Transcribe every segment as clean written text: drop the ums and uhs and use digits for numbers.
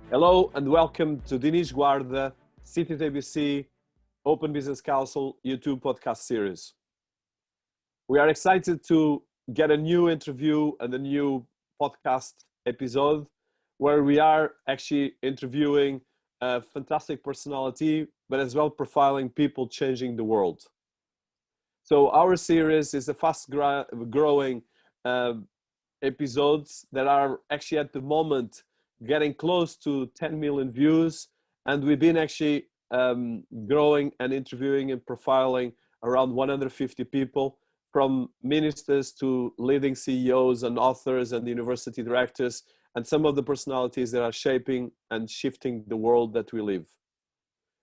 Hello and welcome to Dinis Guarda, City ABC, Open Business Council YouTube podcast series. We are excited to get a new interview and a new podcast episode where we are actually interviewing a fantastic personality, but as well profiling people changing the world. So our series is a fast growing episodes that are actually at the moment getting close to 10 million views, and we've been actually growing and interviewing and profiling around 150 people, from ministers to leading CEOs and authors and university directors, and some of the personalities that are shaping and shifting the world that we live.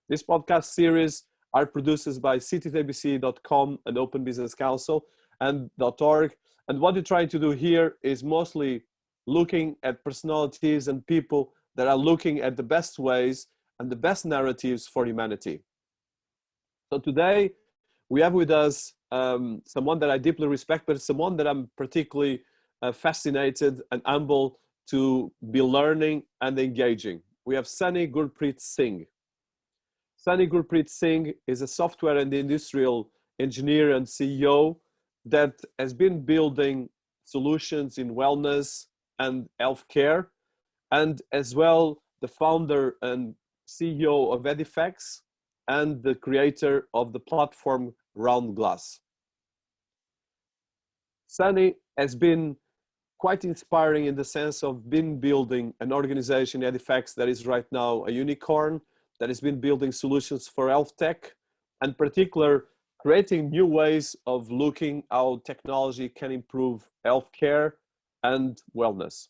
This podcast series are produced by cityabc.com and Open Business Council and .org. And what we're trying to do here is mostly looking at personalities and people that are looking at the best ways and the best narratives for humanity. So today we have with us someone that I deeply respect, but someone that I'm particularly fascinated and humble to be learning and engaging. We have Sunny Gurpreet Singh. Sunny Gurpreet Singh is a software and industrial engineer and CEO that has been building solutions in wellness and healthcare, and as well the founder and CEO of Edifecs and the creator of the platform RoundGlass. Sunny has been quite inspiring in the sense of been building an organization, Edifecs, that is right now a unicorn, that has been building solutions for health tech, and particular creating new ways of looking how technology can improve healthcare and wellness.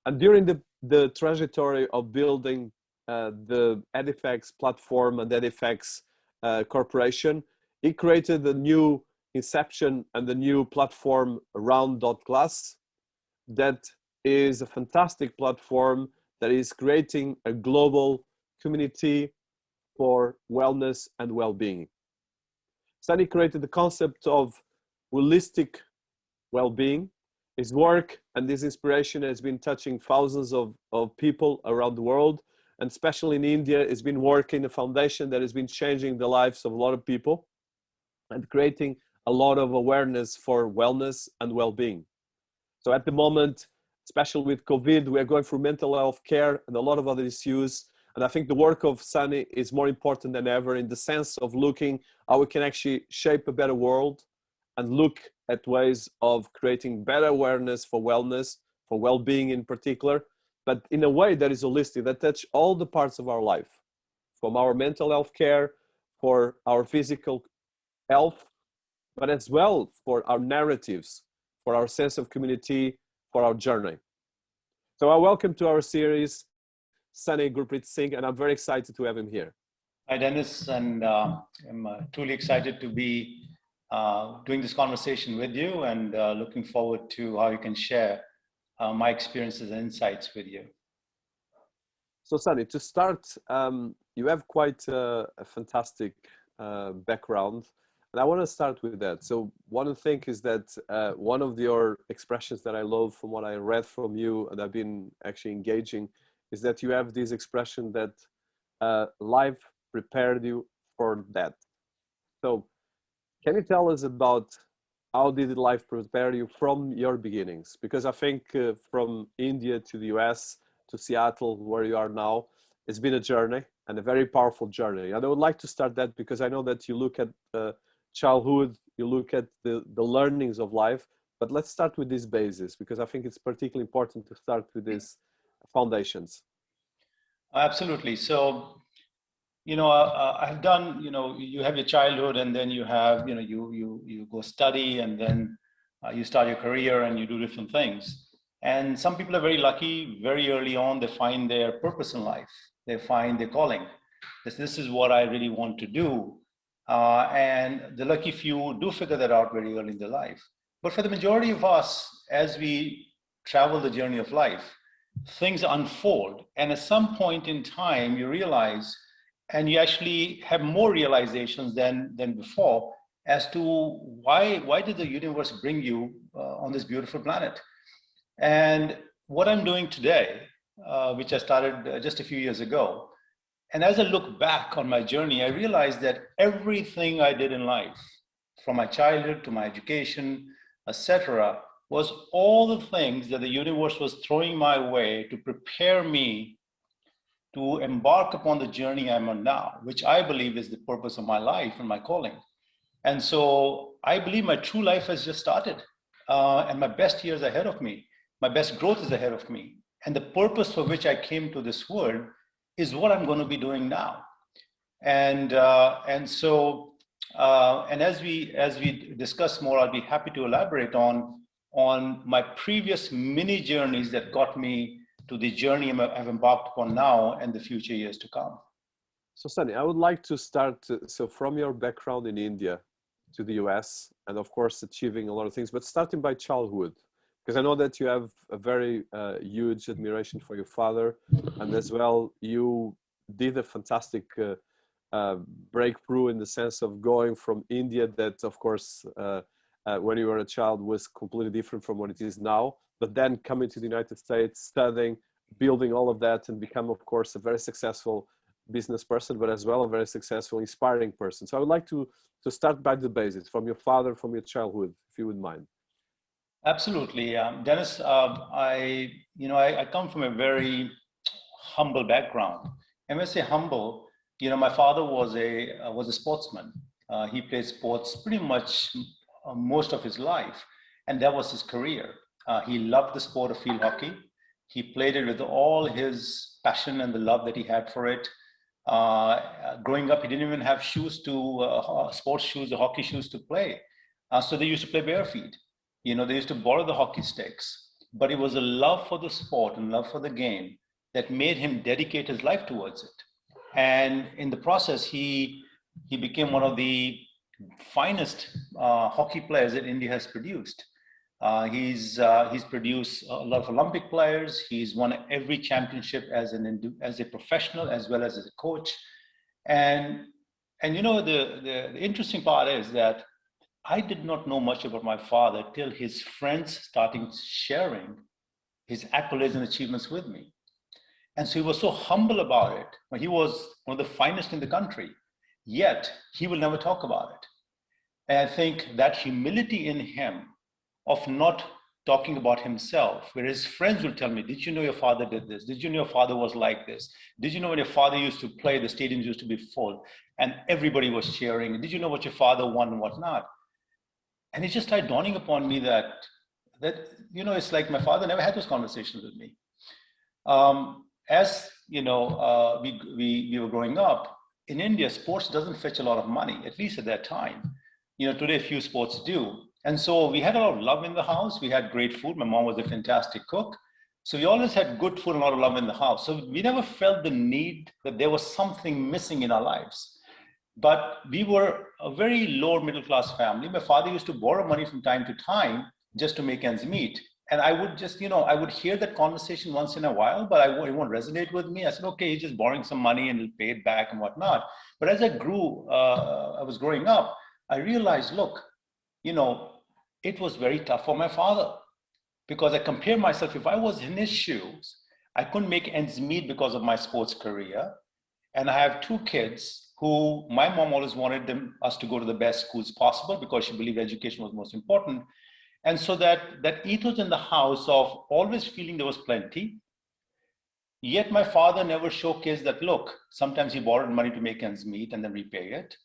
And during the trajectory of building the Edifecs platform and Edifecs corporation, he created a new inception and the new platform RoundGlass that is a fantastic platform that is creating a global community for wellness and well-being. Sunny created the concept of Wholistic Wellbeing. His work and his inspiration has been touching thousands of people around the world, and especially in India, has been working a foundation that has been changing the lives of a lot of people and creating a lot of awareness for wellness and well-being. So at the moment, especially with COVID, we are going through mental health care and a lot of other issues. And I think the work of Sunny is more important than ever in the sense of looking how we can actually shape a better world and look at ways of creating better awareness for wellness, for well-being in particular, but in a way that is holistic, that touches all the parts of our life, from our mental health care, for our physical health, but as well for our narratives, for our sense of community, for our journey. So I welcome to our series, Sunny Gurpreet Singh, and I'm very excited to have him here. Hi, Dinis, and I'm truly excited to be doing this conversation with you, and looking forward to how you can share my experiences and insights with you. So Sunny, to start, you have quite a fantastic background, and I want to start with that. So one thing is that one of your expressions that I love from what I read from you, and I've been actually engaging, is that you have this expression that life prepared you for that. So can you tell us about how did life prepare you from your beginnings? Because I think from India to the US to Seattle, where you are now, it's been a journey and a very powerful journey. And I would like to start that because I know that you look at childhood, you look at the learnings of life, but let's start with this basis because I think it's particularly important to start with these foundations. Absolutely. So, I've done, you have your childhood, and then you have, you go study, and then you start your career and you do different things. And some people are very lucky, very early on, they find their purpose in life. They find their calling. This is what I really want to do. And the lucky few do figure that out very early in their life. But for the majority of us, as we travel the journey of life, things unfold. And at some point in time, you realize, and you actually have more realizations than before as to why did the universe bring you on this beautiful planet. And what I'm doing today which I started just a few years ago. And as I look back on my journey, I realized that everything I did in life, from my childhood to my education, etc., was all the things that the universe was throwing my way to prepare me to embark upon the journey I'm on now, which I believe is the purpose of my life and my calling. And so I believe my true life has just started, and my best years ahead of me. My best growth is ahead of me. And the purpose for which I came to this world is what I'm going to be doing now. And as we discuss more, I'll be happy to elaborate on my previous mini journeys that got me to the journey I've embarked upon now and the future years to come. So Sunny, I would like to start, so from your background in India to the US, and of course achieving a lot of things, but starting by childhood, because I know that you have a very huge admiration for your father, and as well you did a fantastic breakthrough in the sense of going from India, that of course when you were a child was completely different from what it is now, but then coming to the United States, studying, building all of that, and become of course a very successful business person, but as well a very successful, inspiring person. So I would like to start by the basics, from your father, from your childhood, if you would mind. Absolutely, Dennis. I come from a very humble background. And when I say humble, my father was a sportsman. He played sports pretty much most of his life, and that was his career. He loved the sport of field hockey. He played it with all his passion and the love that he had for it. Growing up, he didn't even have shoes sports shoes or hockey shoes to play. So they used to play bare feet. They used to borrow the hockey sticks. But it was a love for the sport and love for the game that made him dedicate his life towards it. And in the process, he became one of the finest hockey players that India has produced. He's produced a lot of Olympic players. He's won every championship as a professional as well as a coach. And the interesting part is that I did not know much about my father till his friends started sharing his accolades and achievements with me. And so he was so humble about it. He was one of the finest in the country, yet he will never talk about it. And I think that humility in him of not talking about himself, where his friends will tell me, did you know your father did this? Did you know your father was like this? Did you know when your father used to play, the stadiums used to be full and everybody was cheering? Did you know what your father won and what not? And it just started dawning upon me that it's like my father never had those conversations with me. As we were growing up in India, sports doesn't fetch a lot of money, at least at that time. Today few sports do. And so we had a lot of love in the house. We had great food. My mom was a fantastic cook. So we always had good food and a lot of love in the house. So we never felt the need that there was something missing in our lives. But we were a very lower middle class family. My father used to borrow money from time to time just to make ends meet. And I would just, I would hear that conversation once in a while, but it won't resonate with me. I said, okay, he's just borrowing some money and he'll pay it back and whatnot. But as I was growing up, I realized, look, it was very tough for my father, because I compare myself, if I was in his shoes, I couldn't make ends meet because of my sports career. And I have two kids who my mom always wanted us to go to the best schools possible because she believed education was most important. And so that ethos in the house of always feeling there was plenty, yet my father never showcased that, look, sometimes he borrowed money to make ends meet and then repay it.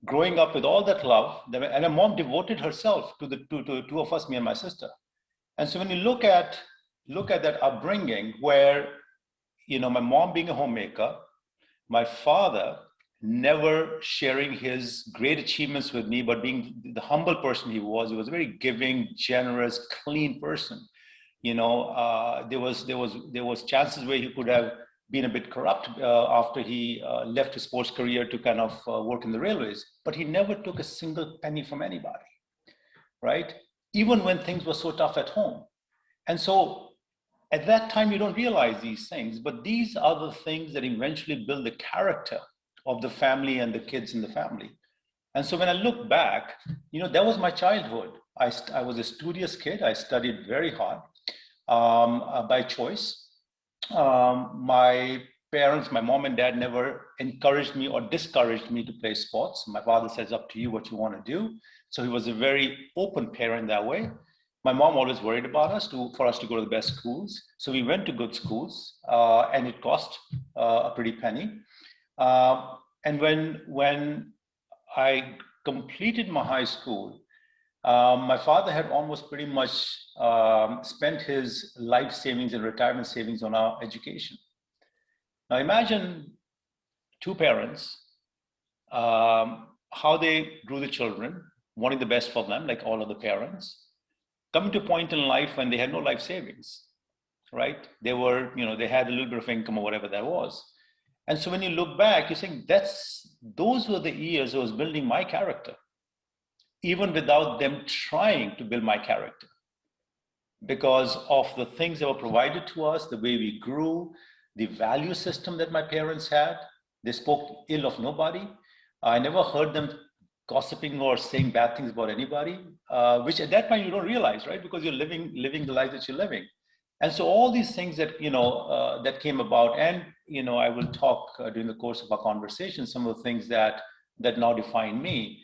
Growing up with all that love, and my mom devoted herself to the two of us, me and my sister. And so when you look at that upbringing where, my mom being a homemaker, my father never sharing his great achievements with me, but being the humble person he was a very giving, generous, clean person. There was chances where he could have been a bit corrupt after he left his sports career to kind of work in the railways, but he never took a single penny from anybody, right? Even when things were so tough at home. And so at that time, you don't realize these things, but these are the things that eventually build the character of the family and the kids in the family. And so when I look back, that was my childhood. I was a studious kid. I studied very hard by choice. My parents, my mom and dad never encouraged me or discouraged me to play sports. My father says, up to you what you want to do. So he was a very open parent that way. My mom always worried about us for us to go to the best schools. So we went to good schools, and it cost a pretty penny. And when I completed my high school, my father had almost pretty much spent his life savings and retirement savings on our education. Now imagine two parents, how they grew the children, wanting the best for them, like all other parents, coming to a point in life when they had no life savings, right? They were, they had a little bit of income or whatever that was. And so when you look back, you're saying those were the years I was building my character, even without them trying to build my character, because of the things that were provided to us, the way we grew, the value system that my parents had. They spoke ill of nobody. I never heard them gossiping or saying bad things about anybody, which at that point you don't realize, right? Because you're living the life that you're living. And so all these things that, that came about, and, I will talk during the course of our conversation, some of the things that now define me.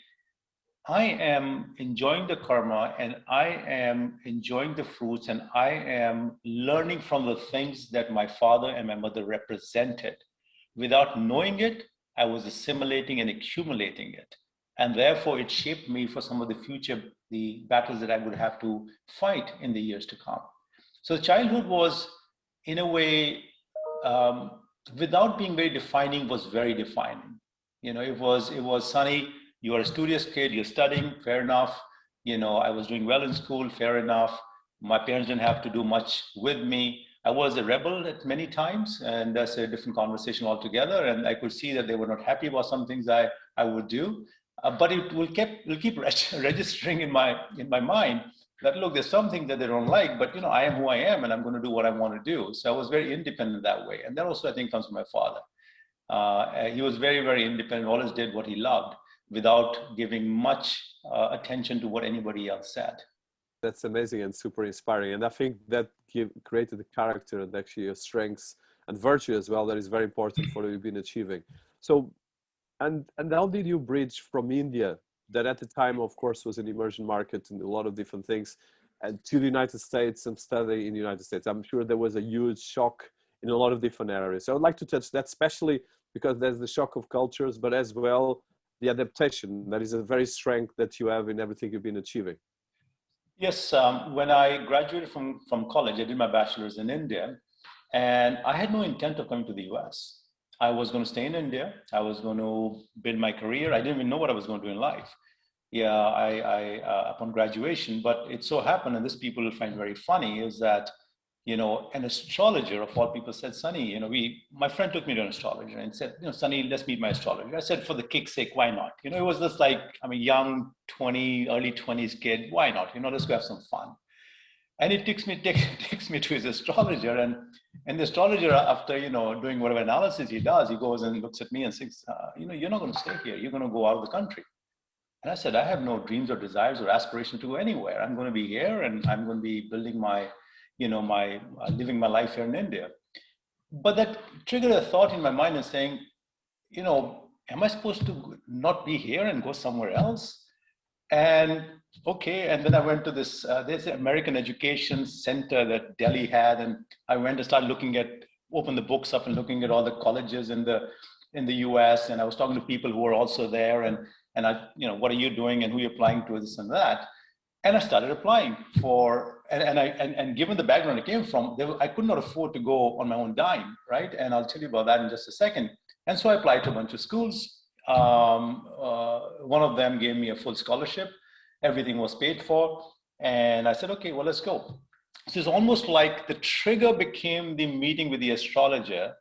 I am enjoying the karma, and I am enjoying the fruits, and I am learning from the things that my father and my mother represented. Without knowing it, I was assimilating and accumulating it. And therefore, it shaped me for some of the battles that I would have to fight in the years to come. So childhood was, in a way, without being very defining, was very defining. It was sunny. You are a studious kid, you're studying, fair enough. I was doing well in school, fair enough. My parents didn't have to do much with me. I was a rebel at many times, and that's a different conversation altogether. And I could see that they were not happy about some things I would do. But it will keep registering in my mind that, look, there's something that they don't like, but I am who I am, and I'm going to do what I want to do. So I was very independent that way. And that also, I think, comes from my father. He was very, very independent, always did what he loved, without giving much attention to what anybody else said. That's amazing and super inspiring. And I think that created the character and actually your strengths and virtue as well that is very important for what you've been achieving. So, and how did you bridge from India, that at the time, of course, was an emerging market and a lot of different things, and to the United States and study in the United States? I'm sure there was a huge shock in a lot of different areas. So I would like to touch that, especially because there's the shock of cultures, but as well, the adaptation. That is a very strength that you have in everything you've been achieving. Yes, when I graduated from college, I did my bachelor's in India, and I had no intent of coming to the US. I was going to stay in India. I was going to build my career. I didn't even know what I was going to do in life. Yeah, I upon graduation, but it so happened, and this people will find very funny, is that an astrologer of all people said, Sunny, my friend took me to an astrologer and said, Sunny, let's meet my astrologer. I said, for the kick's sake, why not? It was just like, I'm a young early 20s kid. Why not? Let's go have some fun. And it takes me to his astrologer, and the astrologer, after, doing whatever analysis he does, he goes and looks at me and says, you're not going to stay here. You're going to go out of the country. And I said, I have no dreams or desires or aspiration to go anywhere. I'm going to be here, and I'm going to be building living my life here in India. But that triggered a thought in my mind and saying, am I supposed to not be here and go somewhere else? And okay, and then I went to this American Education Center that Delhi had, and I went to start open the books up and looking at all the colleges in the US, and I was talking to people who were also there, and I, what are you doing and who are you applying to, this and that. And I started applying for, and given the background I came from, I could not afford to go on my own dime, right? And I'll tell you about that in just a second. And so I applied to a bunch of schools. One of them gave me a full scholarship. Everything was paid for. And I said, okay, well, let's go. So it's almost like the trigger became the meeting with the astrologer,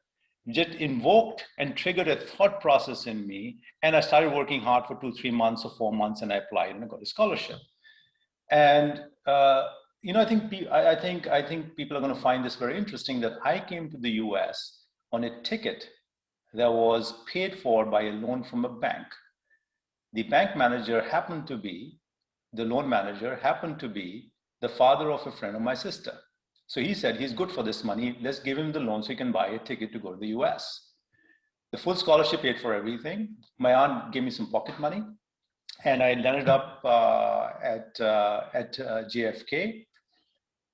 just invoked and triggered a thought process in me. And I started working hard for 2-3 months or 4 months, and I applied and I got a scholarship. And I think people are going to find this very interesting, that I came to the US on a ticket that was paid for by a loan from a bank. The bank manager happened to be, the loan manager happened to be the father of a friend of my sister. So he said, he's good for this money. Let's give him the loan so he can buy a ticket to go to the US. The full scholarship paid for everything. My aunt gave me some pocket money, and I landed up at JFK.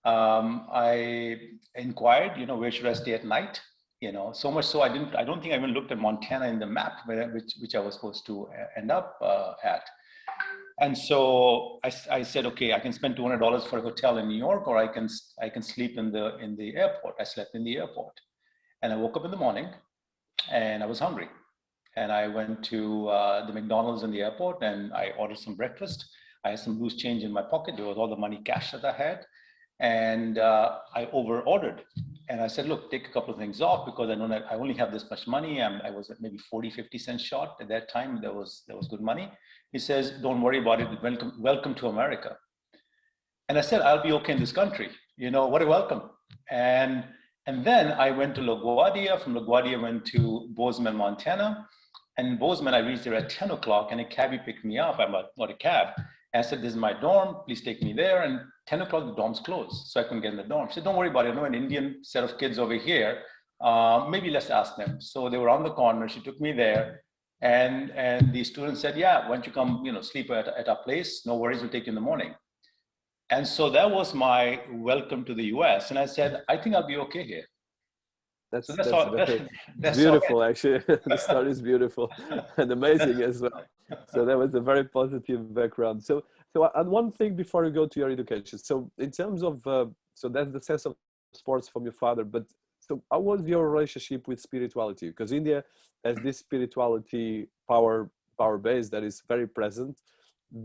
I inquired, where should I stay at night? So much so I don't think I even looked at Montana in the map, which I was supposed to end up at. And so I said, okay, I can spend $200 for a hotel in New York, or I can sleep in the airport. I slept in the airport, and I woke up in the morning, and I was hungry, and I went to the McDonald's in the airport, and I ordered some breakfast. I had some loose change in my pocket. There was all the money cash that I had, and I over ordered. And I said, look, take a couple of things off, because I know that I only have this much money. I was at maybe 40, 50 cents short at that time. There was good money. He says, don't worry about it. Welcome to America. And I said, I'll be okay in this country. What a welcome. And then I went to LaGuardia. From LaGuardia, I went to Bozeman, Montana. And in Bozeman, I reached there at 10 o'clock, and a cabbie picked me up. I'm like, what, a cab? And I said, this is my dorm. Please take me there. And 10 o'clock, the dorm's closed, so I couldn't get in the dorm. She said, don't worry about it. I know an Indian set of kids over here. Maybe let's ask them. So they were on the corner. She took me there. And the student said, yeah, why don't you come, sleep at our place? No worries, we'll take you in the morning. And so that was my welcome to the US. And I said, I think I'll be okay here. That's beautiful, actually. The story is beautiful and amazing as well. So that was a very positive background. So and one thing before you go to your education. So in terms of, so that's the sense of sports from your father, but so how was your relationship with spirituality? Because India has this spirituality power base that is very present.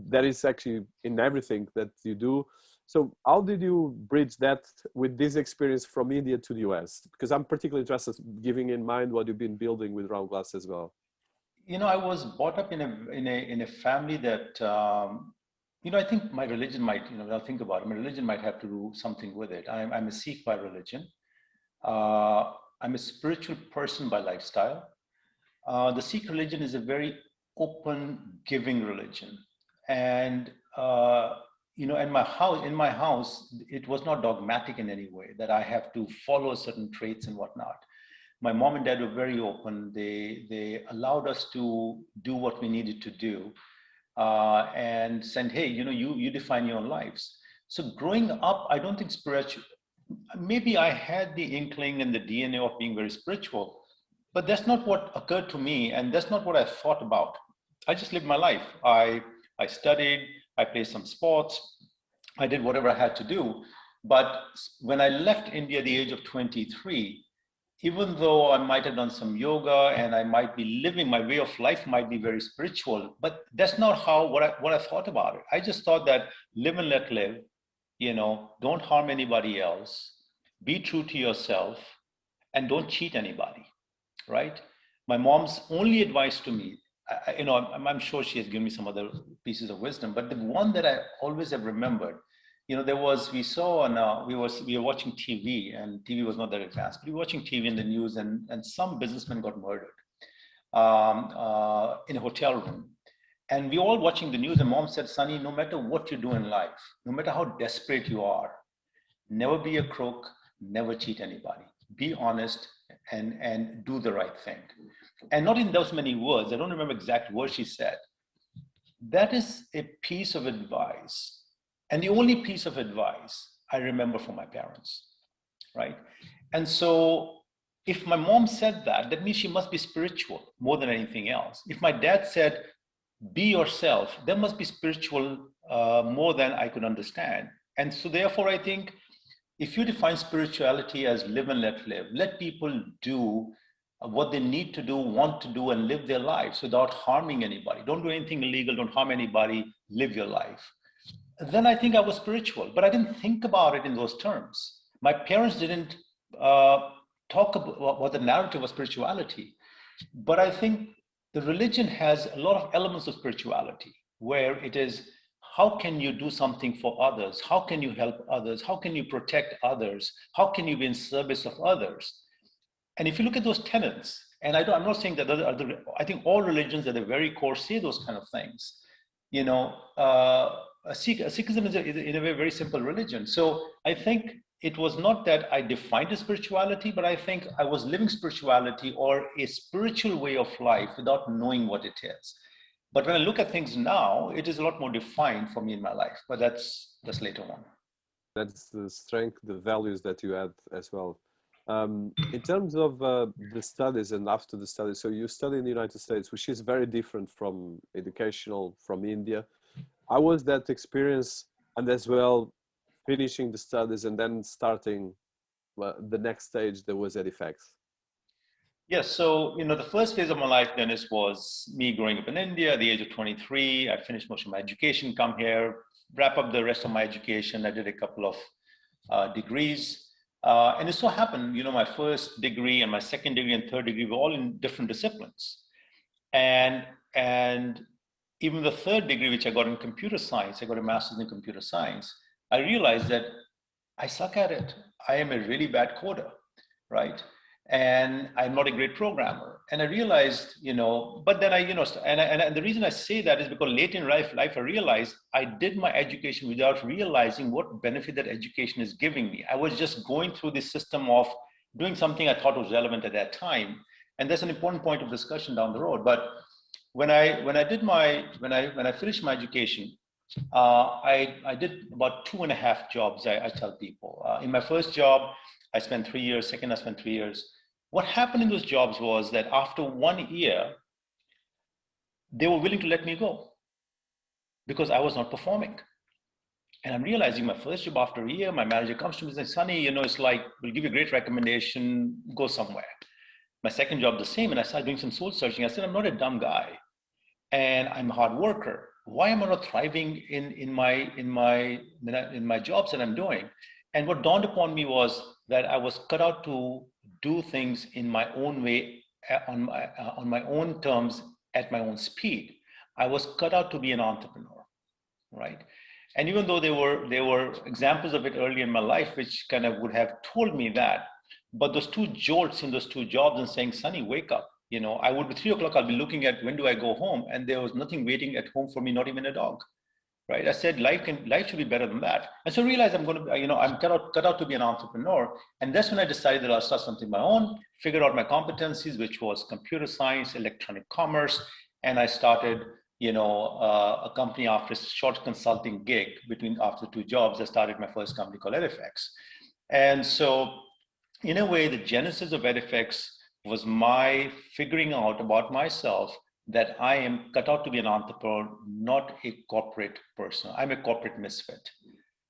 That is actually in everything that you do. So how did you bridge that with this experience from India to the US? Because I'm particularly interested, giving in mind what you've been building with RoundGlass as well. I was brought up in a family that, I think my religion might, when I think about it, my religion might have to do something with it. I'm a Sikh by religion. I'm a spiritual person by lifestyle. The Sikh religion is a very open, giving religion. And, in my house, it was not dogmatic in any way that I have to follow certain traits and whatnot. My mom and dad were very open. They allowed us to do what we needed to do, and said, hey, you define your own lives. So growing up, I don't think maybe I had the inkling and the DNA of being very spiritual, but that's not what occurred to me, and that's not what I thought about. I just lived my life. I studied, I played some sports, I did whatever I had to do. But when I left India at the age of 23, even though I might have done some yoga and I might be living, my way of life might be very spiritual, but that's not what I thought about it. I just thought that live and let live, don't harm anybody else, be true to yourself, and don't cheat anybody, right? My mom's only advice to me, I'm sure she has given me some other pieces of wisdom, but the one that I always have remembered, we were watching TV, and TV was not that advanced, but we were watching TV in the news, and some businessman got murdered in a hotel room. And we were all watching the news, and mom said, Sonny, no matter what you do in life, no matter how desperate you are, never be a crook, never cheat anybody. Be honest and do the right thing. And not in those many words, I don't remember exact words she said. That is a piece of advice. And the only piece of advice I remember from my parents, right? And so if my mom said that means she must be spiritual more than anything else. If my dad said, be yourself, that must be spiritual more than I could understand. And so therefore, I think if you define spirituality as live and let live, let people do what they need to do, want to do, and live their lives without harming anybody. Don't do anything illegal, don't harm anybody, live your life. Then I think I was spiritual, but I didn't think about it in those terms. My parents didn't talk about what the narrative of spirituality, but I think the religion has a lot of elements of spirituality, where it is, how can you do something for others? How can you help others? How can you protect others? How can you be in service of others? And if you look at those tenets, and I'm not saying that I think all religions at the very core say those kind of things. Sikhism is in a way very simple religion. So I think it was not that I defined a spirituality, but I think I was living spirituality or a spiritual way of life without knowing what it is. But when I look at things now, it is a lot more defined for me in my life, but that's later on. That's the strength, the values that you add as well. In terms of the studies and after the studies, so you study in the United States, which is very different from educational from India. How was that experience, and as well finishing the studies and then starting the next stage that was Edifecs? Yes, so the first phase of my life, Dennis, was me growing up in India at the age of 23. I finished most of my education, come here, wrap up the rest of my education. I did a couple of degrees. And it so happened, my first degree and my second degree and third degree were all in different disciplines. And even the third degree, which I got in computer science, I got a master's in computer science, I realized that I suck at it. I am a really bad coder, right? And I'm not a great programmer. And I realized, but then and the reason I say that is because late in life, I realized I did my education without realizing what benefit that education is giving me. I was just going through this system of doing something I thought was relevant at that time. And that's an important point of discussion down the road. But when I finished my education, I did about 2.5 jobs, I tell people. In my first job, I spent 3 years, second I spent 3 years. What happened in those jobs was that after 1 year, they were willing to let me go because I was not performing. And I'm realizing my first job after a year, my manager comes to me and says, Sunny, it's like, we'll give you a great recommendation, go somewhere. My second job, the same, and I started doing some soul searching. I said, I'm not a dumb guy and I'm a hard worker. Why am I not thriving in my jobs that I'm doing? And what dawned upon me was that I was cut out to do things in my own way, on my own terms, at my own speed. I was cut out to be an entrepreneur, right? And even though there were examples of it early in my life, which kind of would have told me that, but those two jolts in those two jobs and saying, Sonny, wake up. I would be 3 o'clock, I'll be looking at when do I go home? And there was nothing waiting at home for me, not even a dog. Right? I said, life should be better than that. And so I realized I'm going to, I'm cut out to be an entrepreneur. And that's when I decided that I'll start something of my own, figured out my competencies, which was computer science, electronic commerce. And I started, a company after a short consulting gig after 2 jobs. I started my first company called Edifecs. And so in a way, the genesis of Edifecs was my figuring out about myself that I am cut out to be an entrepreneur, not a corporate person. I'm a corporate misfit.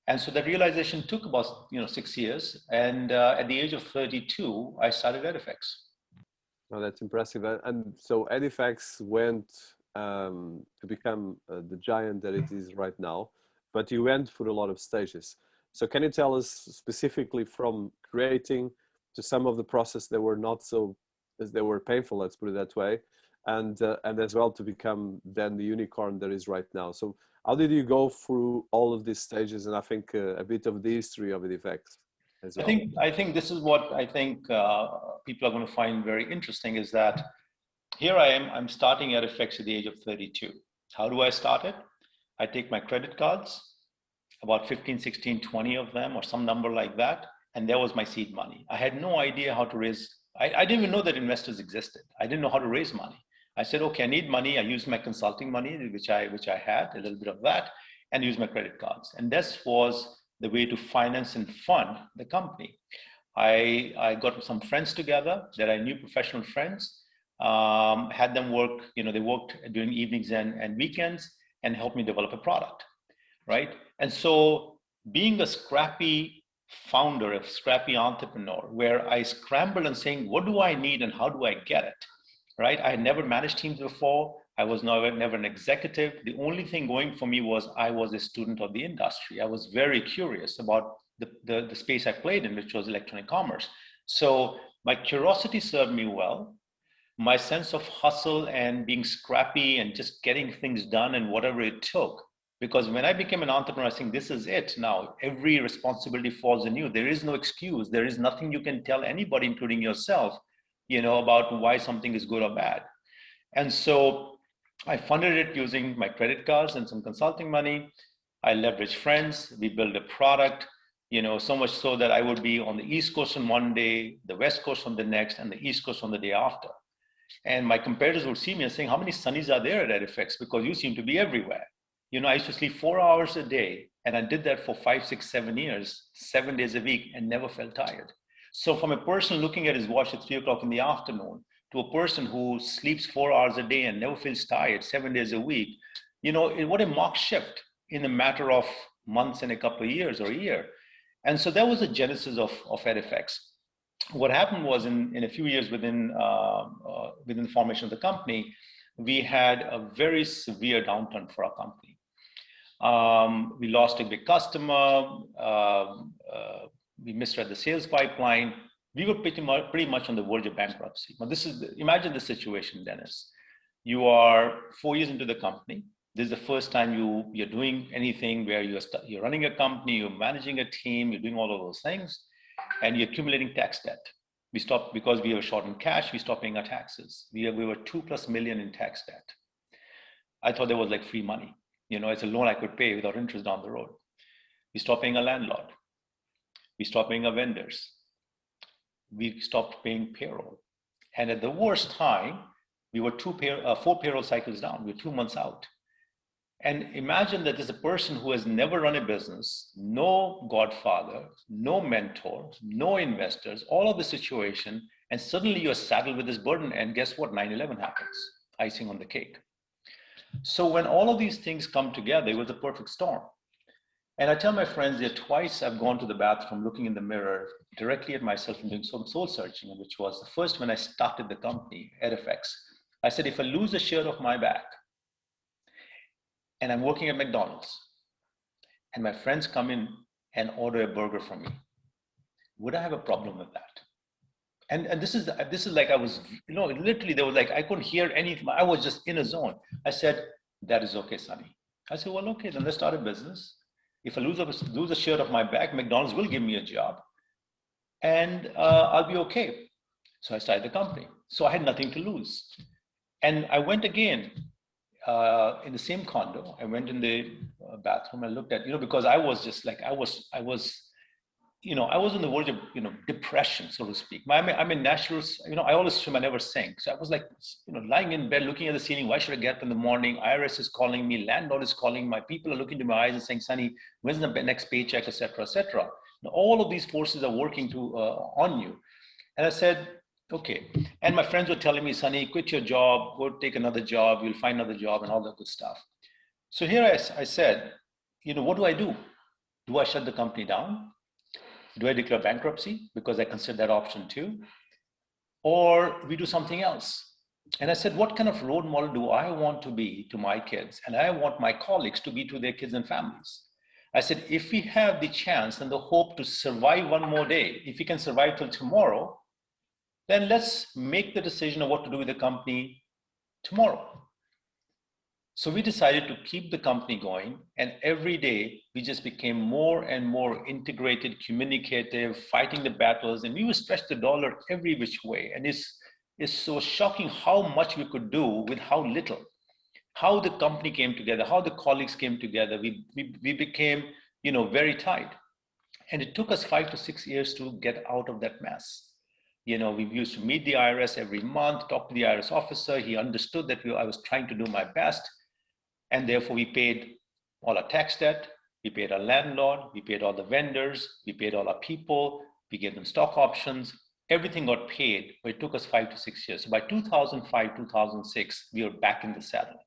And so that realization took about 6 years. And at the age of 32, I started Edifecs. Oh, that's impressive. And so Edifecs went to become the giant that it is right now, but you went through a lot of stages. So can you tell us specifically from creating to some of the process that were not so, as they were painful, let's put it that way, and as well to become then the unicorn that is right now. So how did you go through all of these stages, and I think a bit of the history of Edifecs as well? I think this is what I think people are going to find very interesting is that here I am, I'm starting Edifecs at the age of 32. How do I start it? I take my credit cards, about 15, 16, 20 of them or some number like that, and there was my seed money. I had no idea how to raise, I didn't even know that investors existed. I didn't know how to raise money. I said, okay, I need money. I used my consulting money, which I had, a little bit of that, and used my credit cards. And this was the way to finance and fund the company. I got some friends together that I knew, professional friends, had them work, they worked during evenings and weekends and helped me develop a product, right? And so being a scrappy founder, a scrappy entrepreneur, where I scrambled and saying, what do I need and how do I get it? Right? I had never managed teams before. I was never an executive. The only thing going for me was I was a student of the industry. I was very curious about the space I played in, which was electronic commerce. So my curiosity served me well. My sense of hustle and being scrappy and just getting things done and whatever it took. Because when I became an entrepreneur, I think this is it now. Every responsibility falls on you. There is no excuse. There is nothing you can tell anybody, including yourself, about why something is good or bad. And so I funded it using my credit cards and some consulting money. I leveraged friends. We built a product. So much so that I would be on the East Coast on one day, the West Coast on the next, and the East Coast on the day after. And my competitors would see me and saying, how many Sunnies are there at Edifecs? Because you seem to be everywhere. I used to sleep 4 hours a day, and I did that for 5, 6, 7 years, 7 days a week, and never felt tired. So from a person looking at his watch at 3 o'clock in the afternoon to a person who sleeps 4 hours a day and never feels tired 7 days a week, what a marked shift in a matter of months and a couple of years or a year. And so that was the genesis of Edifecs. What happened was in a few years within the formation of the company, we had a very severe downturn for our company. We lost a big customer. We misread the sales pipeline. We were pretty much on the verge of bankruptcy. Now, imagine the situation, Dinis. You are 4 years into the company. This is the first time you're doing anything where you're running a company, you're managing a team, you're doing all of those things, and you're accumulating tax debt. We stopped because we were short in cash. We stopped paying our taxes. We were $2+ million in tax debt. I thought there was like free money. It's a loan I could pay without interest down the road. We stopped paying our landlord. We stopped paying our vendors. We stopped paying payroll. And at the worst time, we were 4 payroll cycles down. We were 2 months out. And imagine that there's a person who has never run a business, no godfather, no mentor, no investors, all of the situation, and suddenly you're saddled with this burden. And guess what? 9/11 happens, icing on the cake. So when all of these things come together, it was a perfect storm. And I tell my friends that twice I've gone to the bathroom looking in the mirror directly at myself and doing some soul searching, which was the first when I started the company, Edifecs. I said, if I lose a shirt off my back, and I'm working at McDonald's, and my friends come in and order a burger from me, would I have a problem with that? And this is like I was, literally there was like, I couldn't hear anything. I was just in a zone. I said, that is okay, Sonny. I said, well, okay, then let's start a business. If I lose a shirt off my back, McDonald's will give me a job, and I'll be okay. So I started the company. So I had nothing to lose. And I went again in the same condo. I went in the bathroom. I looked at, because I was just like, I was on the verge of, depression, so to speak. I'm a natural, I always swim, I never sink. So I was like, lying in bed, looking at the ceiling. Why should I get up in the morning? IRS is calling me, landlord is calling, my people are looking to my eyes and saying, Sonny, when's the next paycheck, et cetera, et cetera. All of these forces are working on you. And I said, okay. And my friends were telling me, Sonny, quit your job, go take another job, you'll find another job and all that good stuff. So here I said, what do? Do I shut the company down? Do I declare bankruptcy? Because I consider that option too. Or we do something else. And I said, what kind of role model do I want to be to my kids? And I want my colleagues to be to their kids and families. I said, if we have the chance and the hope to survive one more day, if we can survive till tomorrow, then let's make the decision of what to do with the company tomorrow. So we decided to keep the company going, and every day we just became more and more integrated, communicative, fighting the battles, and we would stretch the dollar every which way. And it's so shocking how much we could do with how little, how the company came together, how the colleagues came together. We became, very tight. And it took us 5 to 6 years to get out of that mess. We used to meet the IRS every month, talk to the IRS officer. He understood that I was trying to do my best. And therefore, we paid all our tax debt, we paid our landlord, we paid all the vendors, we paid all our people, we gave them stock options. Everything got paid, but it took us 5 to 6 years. So by 2005, 2006, we were back in the saddle.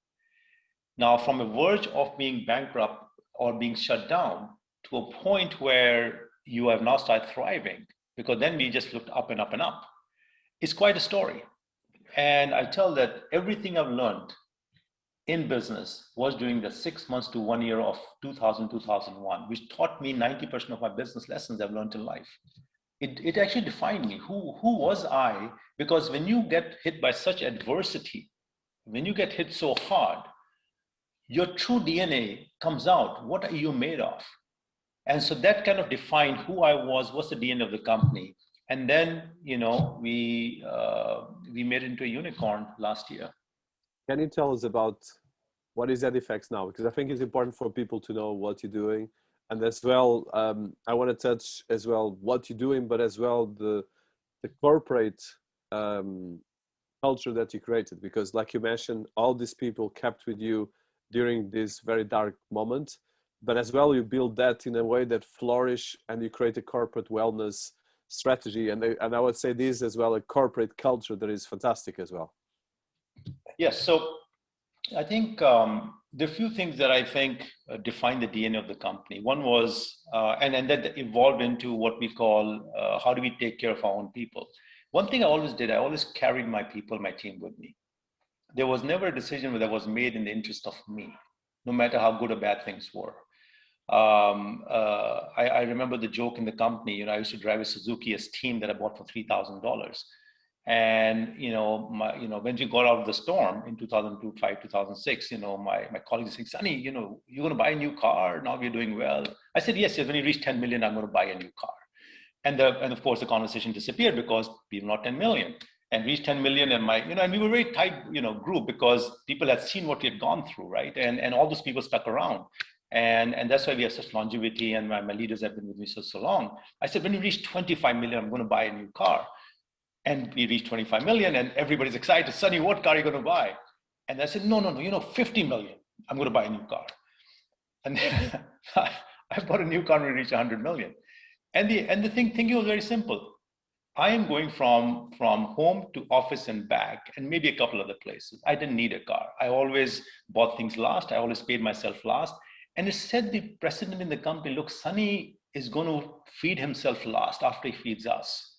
Now, from a verge of being bankrupt or being shut down to a point where you have now started thriving, because then we just looked up and up and up. It's quite a story. And I tell that everything I've learned in business was during the 6 months to 1 year of 2000, 2001, which taught me 90% of my business lessons I've learned in life. It actually defined me. Who was I? Because when you get hit by such adversity, when you get hit so hard, your true DNA comes out. What are you made of? And so that kind of defined who I was, what's the DNA of the company. And then, we made it into a unicorn last year. Can you tell us about what is Edifecs now? Because I think it's important for people to know what you're doing And as well, I want to touch as well what you're doing, but as well the corporate culture that you created, because like you mentioned, all these people kept with you during this very dark moment, but as well you build that in a way that flourish, and you create a corporate wellness strategy, and I would say this as well, a corporate culture that is fantastic as well. Yes, so I think there are a few things that I think define the DNA of the company. One was, and that evolved into what we call, how do we take care of our own people? One thing I always did, I always carried my people, my team with me. There was never a decision that was made in the interest of me, no matter how good or bad things were. I remember the joke in the company, you know, I used to drive a Suzuki Esteem that I bought for $3,000. And, when we got out of the storm in 2005, 2006, my colleagues saying, Sunny, you're going to buy a new car. Now we're doing well. I said, yes, when you reach 10 million, I'm going to buy a new car. And of course, the conversation disappeared because we were not 10 million and reached 10 million. And and we were a very tight, group, because people had seen what we had gone through, right? And all those people stuck around. And that's why we have such longevity. And my leaders have been with me so long. I said, when you reach 25 million, I'm going to buy a new car. And we reached 25 million and everybody's excited. Sunny, what car are you going to buy? And I said, no, 50 million. I'm going to buy a new car. And then I bought a new car when we reached 100 million. And the thinking was very simple. I am going from home to office and back, and maybe a couple other places. I didn't need a car. I always bought things last. I always paid myself last. And it set the precedent in the company. Look, Sunny is going to feed himself last after he feeds us.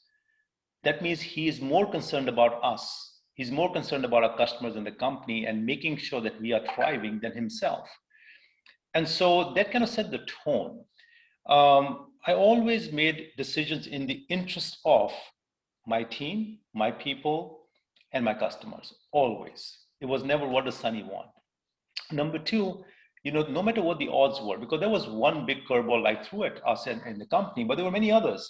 That means he is more concerned about us. He's more concerned about our customers and the company and making sure that we are thriving than himself. And so that kind of set the tone. I always made decisions in the interest of my team, my people, and my customers, always. It was never, what does Sunny want? Number two, no matter what the odds were, because there was one big curveball I threw at us and the company, but there were many others.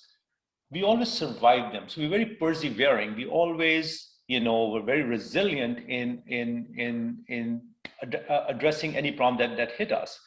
We always survived them. So we're very persevering. We always, were very resilient in addressing any problem that hit us.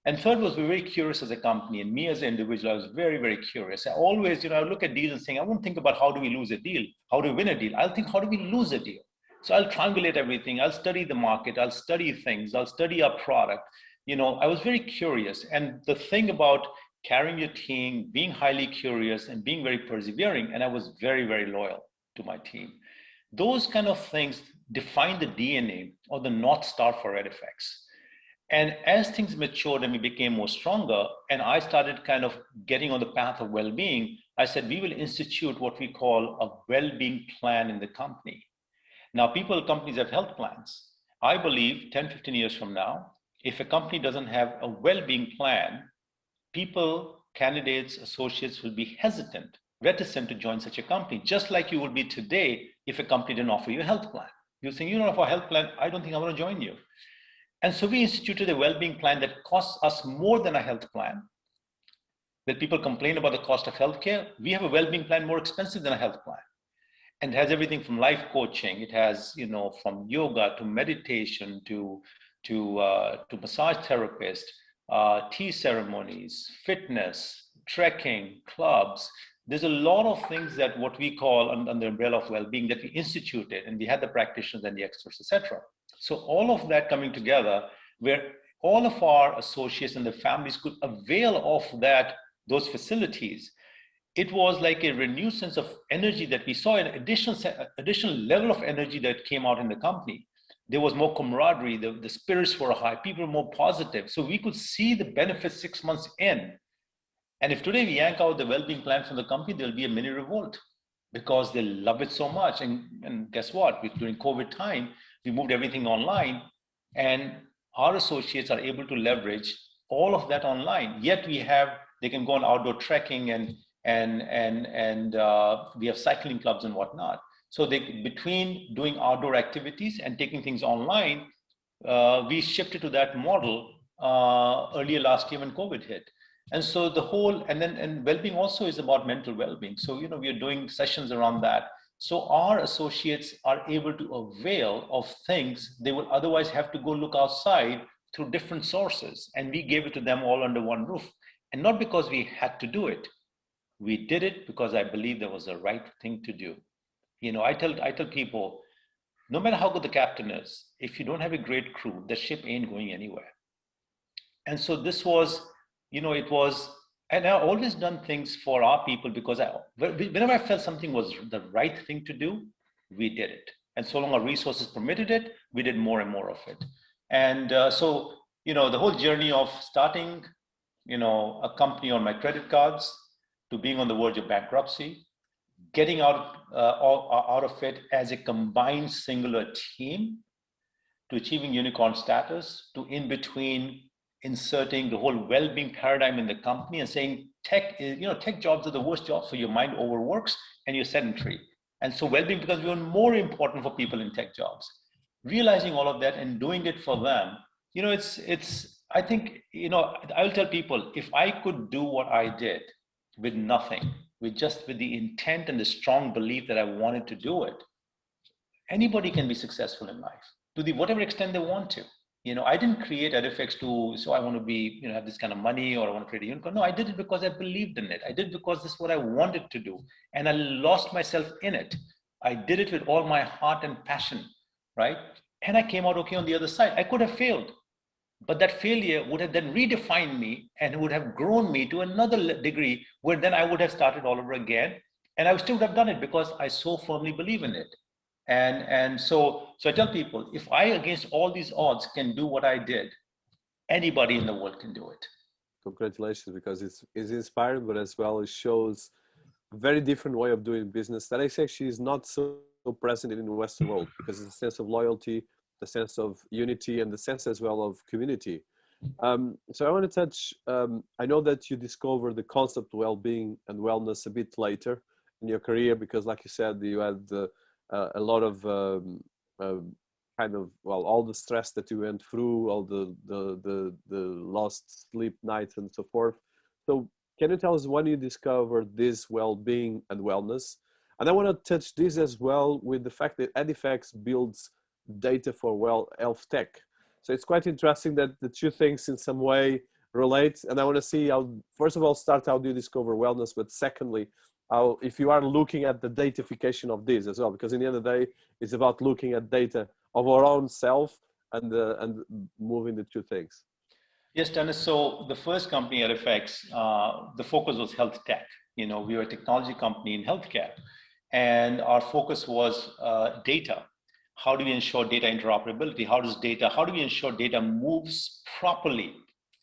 And third was, we're very curious as a company, and me as an individual, I was very, very curious. I always, I look at deals and think, I won't think about how do we lose a deal, how do we win a deal. I'll think, how do we lose a deal? So I'll triangulate everything. I'll study the market. I'll study things. I'll study our product. I was very curious. And the thing about carrying your team, being highly curious and being very persevering, and I was very, very loyal to my team. Those kind of things define the DNA or the North Star for Edifecs. And as things matured and we became more stronger, and I started kind of getting on the path of well-being, I said, we will institute what we call a well-being plan in the company. Now, companies have health plans. I believe 10, 15 years from now, if a company doesn't have a well-being plan, people, candidates, associates will be hesitant, reticent to join such a company, just like you would be today if a company didn't offer you a health plan. You think, you don't offer a health plan, I don't think I want to join you. And so we instituted a well-being plan that costs us more than a health plan. That people complain about the cost of healthcare, we have a well-being plan more expensive than a health plan. And it has everything from life coaching, it has, from yoga to meditation to massage therapist, tea ceremonies, fitness, trekking, clubs. There's a lot of things that what we call under the umbrella of well-being that we instituted, and we had the practitioners and the experts, etc. So all of that coming together, where all of our associates and their families could avail of those facilities, it was like a renewed sense of energy that we saw, an additional level of energy that came out in the company. There was more camaraderie, the spirits were high, people were more positive. So we could see the benefits 6 months in. And if today we yank out the well-being plan from the company, there'll be a mini revolt because they love it so much. And guess what? During COVID time, we moved everything online, and our associates are able to leverage all of that online. Yet they can go on outdoor trekking and we have cycling clubs and whatnot. So between doing outdoor activities and taking things online, we shifted to that model earlier last year when COVID hit. And so and well-being also is about mental well-being. So, we are doing sessions around that. So our associates are able to avail of things they would otherwise have to go look outside through different sources. And we gave it to them all under one roof. And not because we had to do it. We did it because I believed that was the right thing to do. I tell people, no matter how good the captain is, if you don't have a great crew, the ship ain't going anywhere. And so this was, it was, and I've always done things for our people because whenever I felt something was the right thing to do, we did it. And so long our resources permitted it, we did more and more of it. And so, the whole journey of starting, a company on my credit cards to being on the verge of bankruptcy, getting out of it as a combined singular team, to achieving unicorn status, to in between inserting the whole well-being paradigm in the company and saying tech jobs are the worst jobs, so your mind overworks and you're sedentary. And so well-being becomes even more important for people in tech jobs. Realizing all of that and doing it for them, I think, I will tell people, if I could do what I did with nothing, with the intent and the strong belief that I wanted to do it, anybody can be successful in life to whatever extent they want to. I didn't create Edifecs so I want to be, have this kind of money, or I want to create a unicorn. No, I did it because I believed in it. I did it because this is what I wanted to do. And I lost myself in it. I did it with all my heart and passion, right? And I came out okay on the other side. I could have failed, but that failure would have then redefined me and would have grown me to another degree where then I would have started all over again. And I still would have done it because I so firmly believe in it. And so I tell people, if I, against all these odds, can do what I did, anybody in the world can do it. Congratulations, because it's inspiring, but as well it shows a very different way of doing business that actually is not so present in the Western world, because it's a sense of loyalty, the sense of unity, and the sense as well of community. So I want to touch, I know that you discovered the concept of well-being and wellness a bit later in your career, because like you said, you had a lot of all the stress that you went through, all the lost sleep nights and so forth. So can you tell us when you discovered this well-being and wellness? And I want to touch this as well with the fact that Edifecs builds data for health tech. So it's quite interesting that the two things in some way relate. And I want to see how, first of all, how do you discover wellness, but secondly, if you are looking at the datafication of this as well, because in the end of the day, it's about looking at data of our own self and moving the two things. Yes, Dennis. So the first company, Edifecs, the focus was health tech. We were a technology company in healthcare, and our focus was data. How do we ensure data interoperability? How do we ensure data moves properly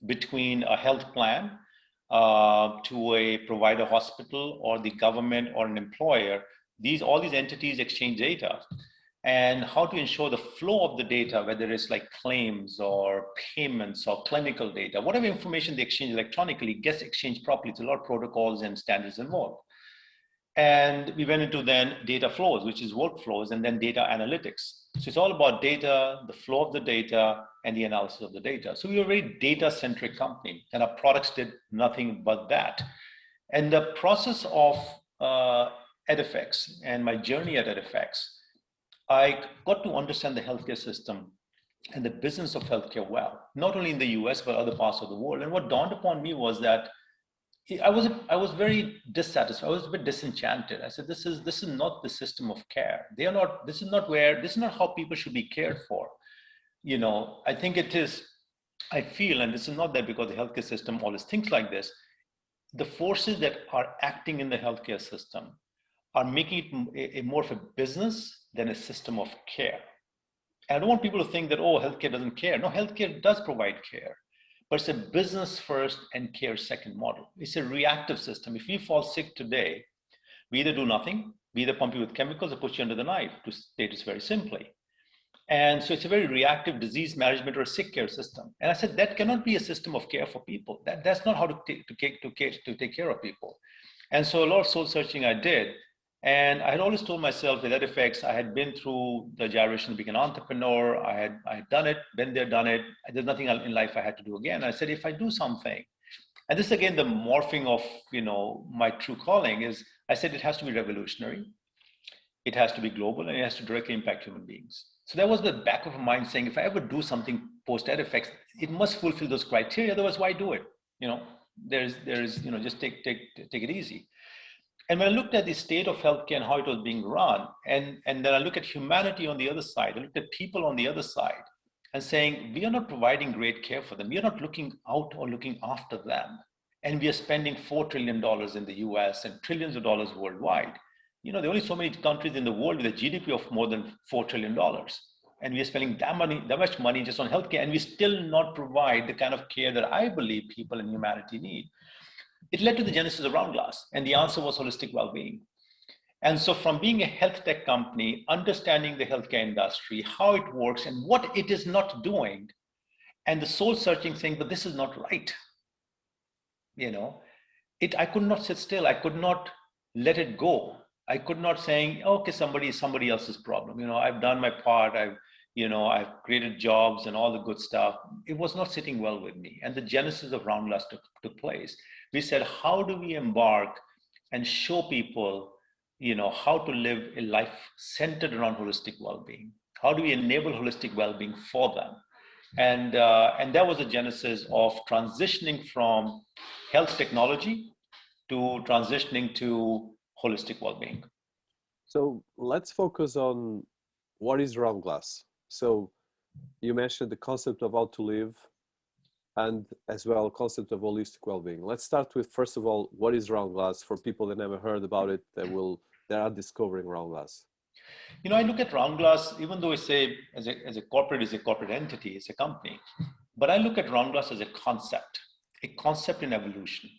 between a health plan to a provider hospital or the government or an employer? All these entities exchange data, and how to ensure the flow of the data, whether it's like claims or payments or clinical data, whatever information they exchange electronically gets exchanged properly. It's a lot of protocols and standards involved. And we went into then data flows, which is workflows, and then data analytics. So it's all about data, the flow of the data, and the analysis of the data. So we were a very data-centric company, and our products did nothing but that. And the process of Edifecs and my journey at Edifecs, I got to understand the healthcare system and the business of healthcare well, not only in the US, but other parts of the world. And what dawned upon me was that I was very dissatisfied. I was a bit disenchanted. I said, this is not the system of care. This is not how people should be cared for. I think it is, I feel, and this is not that because the healthcare system always thinks like this, the forces that are acting in the healthcare system are making it more of a business than a system of care. And I don't want people to think that, oh, healthcare doesn't care. No, healthcare does provide care. But it's a business first and care second model. It's a reactive system. If you fall sick today, we either do nothing, we either pump you with chemicals or put you under the knife, to state it very simply. And so it's a very reactive disease management or a sick care system. And I said, that cannot be a system of care for people. That's not how to take care of people. And so a lot of soul searching I did. And I had always told myself with Edifecs, I had been through the gyration to become an entrepreneur. I had done it, been there, done it. There's nothing in life I had to do again. I said, if I do something, and this again, the morphing of, my true calling is, I said, it has to be revolutionary. It has to be global, and it has to directly impact human beings. So that was the back of my mind saying, if I ever do something post Edifecs, it must fulfill those criteria. Otherwise, why do it? just take it easy. And when I looked at the state of healthcare and how it was being run, and then I look at humanity on the other side, I looked at people on the other side and saying, we are not providing great care for them. We are not looking out or looking after them. And we are spending $4 trillion in the US and trillions of dollars worldwide. There are only so many countries in the world with a GDP of more than $4 trillion. And we are spending that much money just on healthcare, and we still not provide the kind of care that I believe people in humanity need. It led to the genesis of RoundGlass, and the answer was holistic well-being. And so from being a health tech company, understanding the healthcare industry, how it works and what it is not doing, and the soul searching thing, but this is not right. I could not sit still. I could not let it go. I could not saying, okay, somebody else's problem. I've done my part. I've created jobs and all the good stuff. It was not sitting well with me. And the genesis of RoundGlass took place. We said, how do we embark and show people, how to live a life centered around holistic well-being? How do we enable holistic well-being for them? And that was the genesis of transitioning from health technology to transitioning to holistic well-being. So let's focus on what is RoundGlass. So you mentioned the concept of how to live, and as well concept of holistic well-being. Let's start with, first of all, what is RoundGlass for people that never heard about it, that are discovering RoundGlass? I look at RoundGlass, even though as a corporate entity, it's a company, but I look at RoundGlass as a concept in evolution.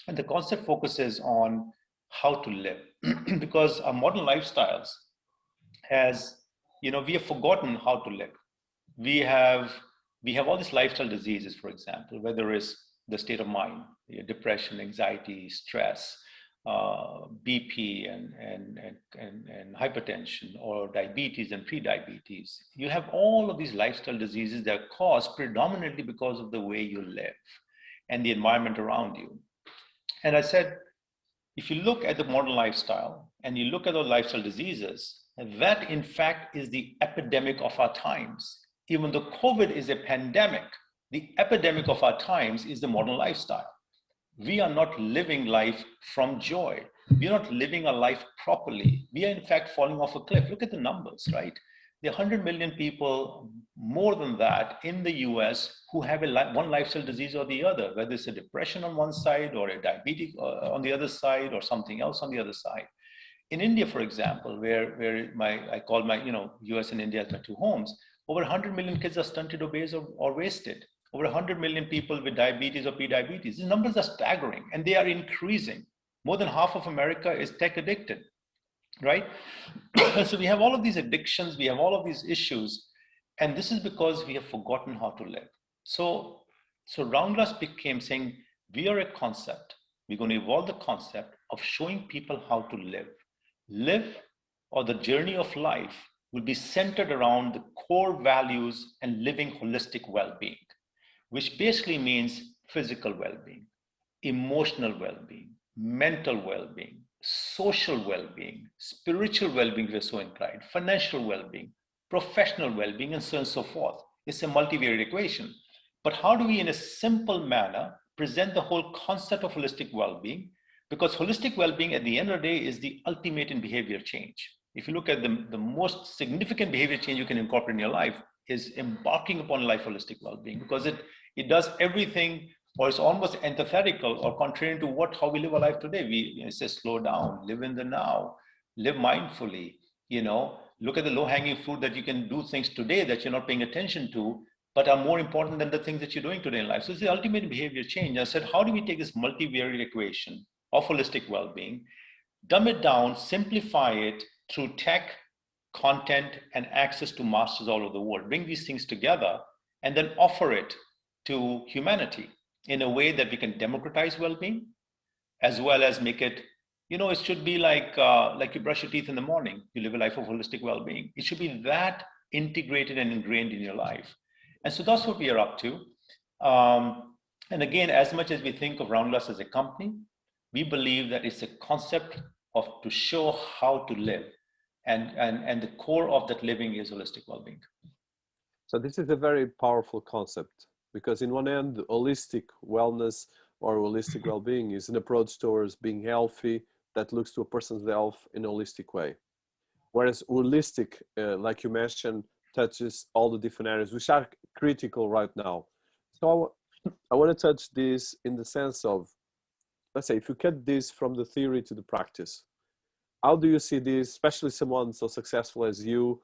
And the concept focuses on how to live, because our modern lifestyles we have forgotten how to live. We have all these lifestyle diseases, for example, whether it's the state of mind, depression, anxiety, stress, BP and hypertension, or diabetes and pre-diabetes. You have all of these lifestyle diseases that are caused predominantly because of the way you live and the environment around you. And I said, if you look at the modern lifestyle and you look at those lifestyle diseases, that in fact is the epidemic of our times. Even though COVID is a pandemic, the epidemic of our times is the modern lifestyle. We are not living life from joy. We are not living our life properly. We are in fact falling off a cliff. Look at the numbers, right? There are 100 million people, more than that, in the US who have one lifestyle disease or the other, whether it's a depression on one side or a diabetes on the other side or something else on the other side. In India, for example, where I call my US and India as my two homes, over 100 million kids are stunted, obese, or wasted. Over 100 million people with diabetes or pre-diabetes. These numbers are staggering, and they are increasing. More than half of America is tech addicted, right? So we have all of these addictions, we have all of these issues, and this is because we have forgotten how to live. So RoundGlass became saying, we are a concept. We're going to evolve the concept of showing people how to live. Live, or the journey of life, will be centered around the core values and living holistic well-being, which basically means physical well-being, emotional well-being, mental well-being, social well-being, spiritual well-being, we're so inclined, financial well-being, professional well-being, and so on and so forth. It's a multivariate equation. But how do we, in a simple manner, present the whole concept of holistic well-being? Because holistic well-being, at the end of the day, is the ultimate in behavior change. If you look at the most significant behavior change you can incorporate in your life is embarking upon life holistic well-being, because it does everything, or it's almost antithetical or contrary to how we live our life today. We say slow down, live in the now, live mindfully, look at the low-hanging fruit, that you can do things today that you're not paying attention to, but are more important than the things that you're doing today in life. So it's the ultimate behavior change. I said, how do we take this multivariate equation of holistic well-being, dumb it down, simplify it through tech, content, and access to masters all over the world, bring these things together, and then offer it to humanity in a way that we can democratize well-being, as well as make it, it should be like you brush your teeth in the morning, you live a life of holistic well-being. It should be that integrated and ingrained in your life. And so that's what we are up to. And again, as much as we think of RoundGlass as a company, we believe that it's a concept to show how to live. And the core of that living is holistic well-being. So this is a very powerful concept, because in one end, holistic wellness or holistic well-being is an approach towards being healthy that looks to a person's health in a holistic way. Whereas holistic, like you mentioned, touches all the different areas which are critical right now. So I want to touch this in the sense of, let's say, if you cut this from the theory to the practice, how do you see this, especially someone so successful as you,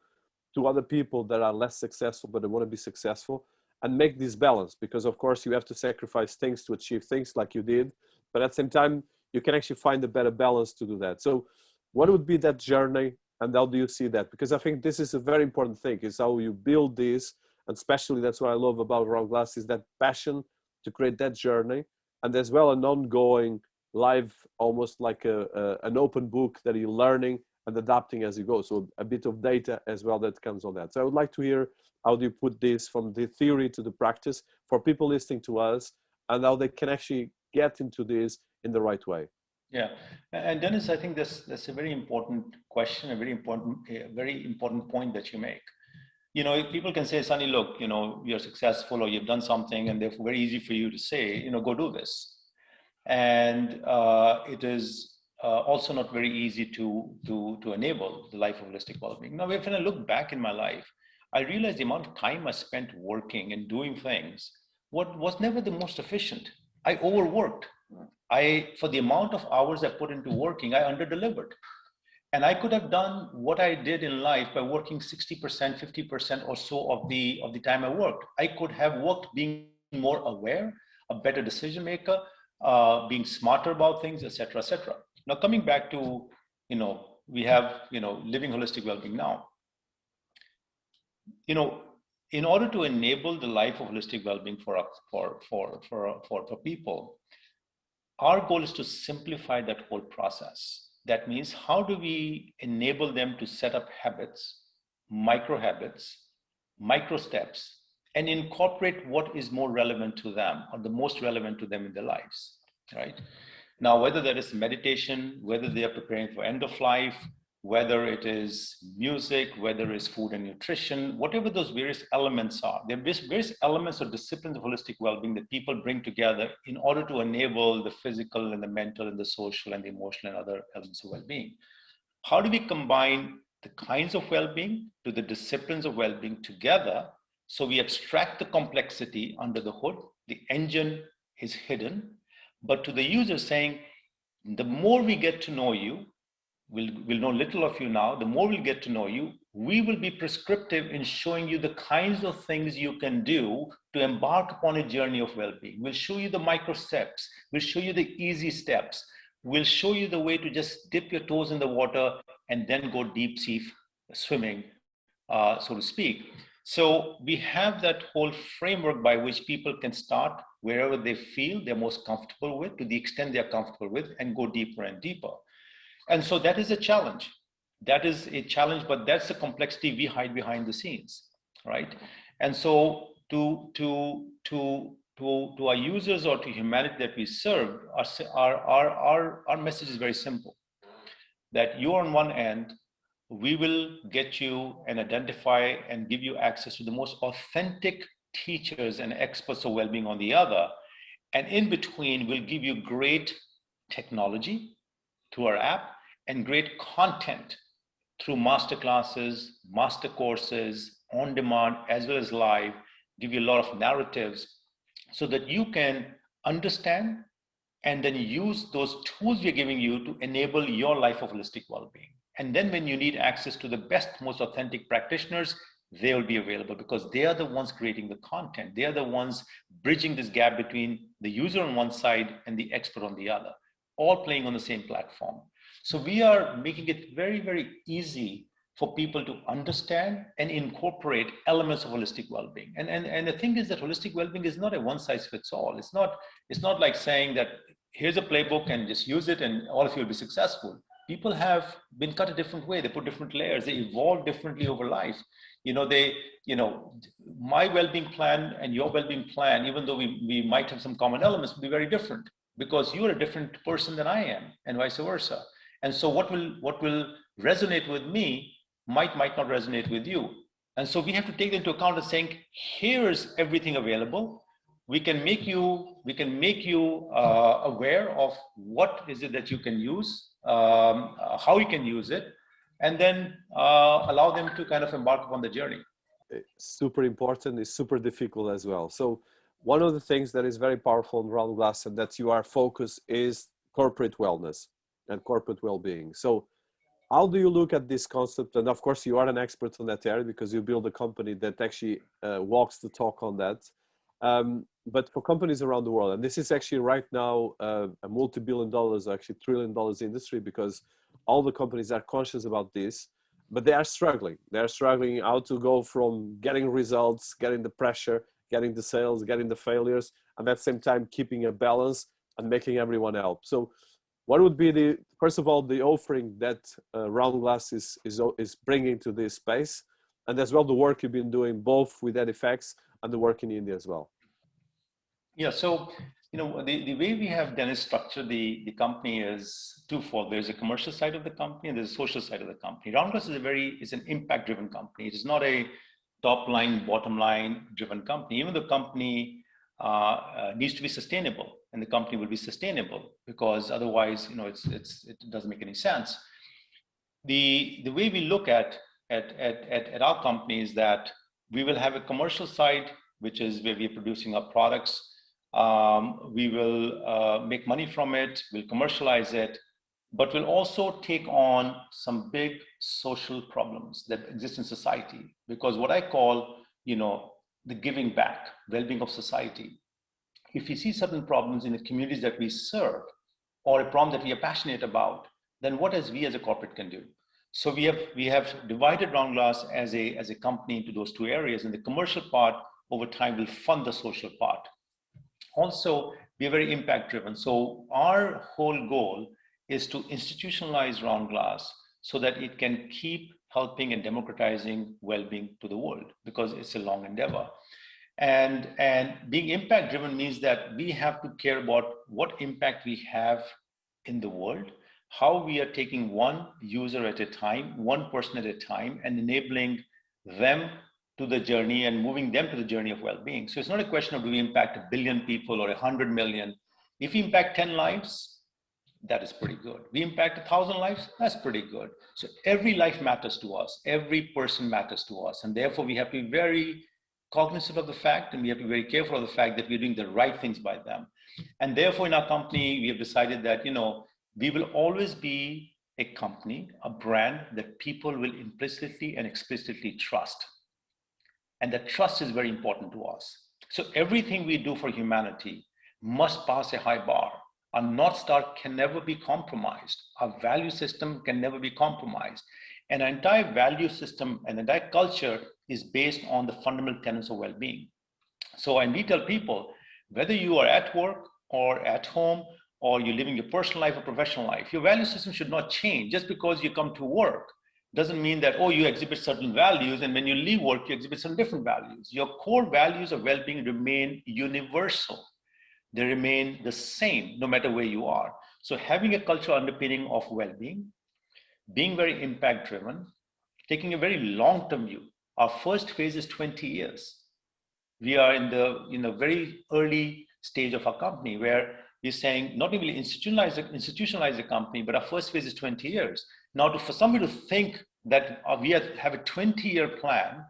to other people that are less successful but they want to be successful, and make this balance? Because of course you have to sacrifice things to achieve things like you did, but at the same time you can actually find a better balance to do that. So what would be that journey, and how do you see that? Because I think this is a very important thing, is how you build this, and especially that's what I love about RoundGlass, is that passion to create that journey, and as well an ongoing live, almost like an open book that you're learning and adapting as you go. So a bit of data as well that comes on that. So I would like to hear, how do you put this from the theory to the practice for people listening to us, and how they can actually get into this in the right way? Yeah, and Dennis, I think that's a very important question, a very important point that you make. You know, people can say, Sunny, look, you know, you're successful or you've done something, and therefore very easy for you to say, you know, go do this. And it is also not very easy to enable the life of holistic well-being. Now, when I look back in my life, I realized the amount of time I spent working and doing things was never the most efficient. I overworked. For the amount of hours I put into working, I underdelivered. And I could have done what I did in life by working 60%, 50% or so of the time I worked. I could have worked being more aware, a better decision maker, being smarter about things, etc., etc. Now, coming back to, you know, we have, you know, living holistic well-being now. You know, in order to enable the life of holistic well-being for people, our goal is to simplify that whole process. That means, how do we enable them to set up habits, micro steps, and incorporate what is more relevant to them, or the most relevant to them in their lives, right? Now, whether that is meditation, whether they are preparing for end of life, whether it is music, whether it's food and nutrition, whatever those various elements are, there are various elements or disciplines of holistic well-being that people bring together in order to enable the physical and the mental and the social and the emotional and other elements of well-being. How do we combine the kinds of well-being to the disciplines of well-being together, so we abstract the complexity under the hood? The engine is hidden, but to the user saying, the more we get to know you, we'll know little of you now, the more we'll get to know you, we will be prescriptive in showing you the kinds of things you can do to embark upon a journey of well-being. We'll show you the micro steps, we'll show you the easy steps, we'll show you the way to just dip your toes in the water and then go deep sea swimming, so to speak. So we have that whole framework by which people can start wherever they feel they're most comfortable with, to the extent they're comfortable with, and go deeper and deeper. And so that is a challenge. That is a challenge, but that's the complexity we hide behind the scenes, right? And so to our users or to humanity that we serve, our message is very simple. That you on one end, we will get you and identify and give you access to the most authentic teachers and experts of well-being on the other. And in between, we'll give you great technology through our app and great content through master classes, master courses, on demand, as well as live, give you a lot of narratives so that you can understand and then use those tools we're giving you to enable your life of holistic well-being. And then when you need access to the best, most authentic practitioners, they will be available, because they are the ones creating the content. They are the ones bridging this gap between the user on one side and the expert on the other, all playing on the same platform. So we are making it very, very easy for people to understand and incorporate elements of holistic well-being. And the thing is that holistic well-being is not a one-size-fits-all. It's not like saying that here's a playbook and just use it and all of you will be successful. People have been cut a different way. They put different layers. They evolve differently over life. My well-being plan and your well-being plan, even though we might have some common elements, will be very different, because you're a different person than I am, and vice versa. And so what will resonate with me might not resonate with you. And so we have to take into account of saying, here's everything available. we can make you aware of what is it that you can use, how you can use it, and then allow them to kind of embark upon the journey. Super important, is super difficult as well. So one of the things that is very powerful in RoundGlass and that you are focused is corporate wellness and corporate well-being. So how do you look at this concept? And of course, you are an expert on that area because you build a company that actually walks the talk on that. But for companies around the world, and this is actually right now a multi-billion dollars, actually $1 trillion industry, because all the companies are conscious about this, but they are struggling. They are struggling how to go from getting results, getting the pressure, getting the sales, getting the failures, and at the same time keeping a balance and making everyone help. So what would be the, first of all, the offering that RoundGlass is bringing to this space, and as well the work you've been doing both with Edifecs and the work in India as well? Yeah, so the way we have Dinis structured the company is twofold. There's a commercial side of the company and there's a social side of the company. RoundGlass is an impact-driven company. It is not a top line, bottom line driven company. Even the company needs to be sustainable, and the company will be sustainable because otherwise, it doesn't make any sense. The way we look at our company is that we will have a commercial side, which is where we are producing our products. We will make money from it, we'll commercialize it, but we'll also take on some big social problems that exist in society. Because what I call, the giving back, well-being of society. If we see certain problems in the communities that we serve, or a problem that we are passionate about, then what we as a corporate can do? So we have divided RoundGlass as a company into those two areas, and the commercial part over time will fund the social part. Also, we are very impact driven. So our whole goal is to institutionalize RoundGlass so that it can keep helping and democratizing well-being to the world, because it's a long endeavor. And being impact driven means that we have to care about what impact we have in the world, how we are taking one user at a time, one person at a time, and enabling them to the journey and moving them to the journey of well-being. So it's not a question of do we impact 1 billion people or 100 million. If we impact 10 lives, that is pretty good. We impact 1,000 lives, that's pretty good. So every life matters to us. Every person matters to us. And therefore we have to be very cognizant of the fact, and we have to be very careful of the fact that we're doing the right things by them. And therefore in our company, we have decided that, we will always be a company, a brand that people will implicitly and explicitly trust. And that trust is very important to us. So everything we do for humanity must pass a high bar. Our North Star can never be compromised. Our value system can never be compromised. And our entire value system and entire culture is based on the fundamental tenets of well-being. So, and we tell people, whether you are at work or at home, or you're living your personal life or professional life, your value system should not change. Just because you come to work doesn't mean that, you exhibit certain values, and when you leave work, you exhibit some different values. Your core values of well-being remain universal. They remain the same no matter where you are. So having a cultural underpinning of well-being, being very impact-driven, taking a very long-term view. Our first phase is 20 years. We are in the very early stage of our company where we're saying not only institutionalize the company, but our first phase is 20 years. Now, for somebody to think that we have a 20-year plan,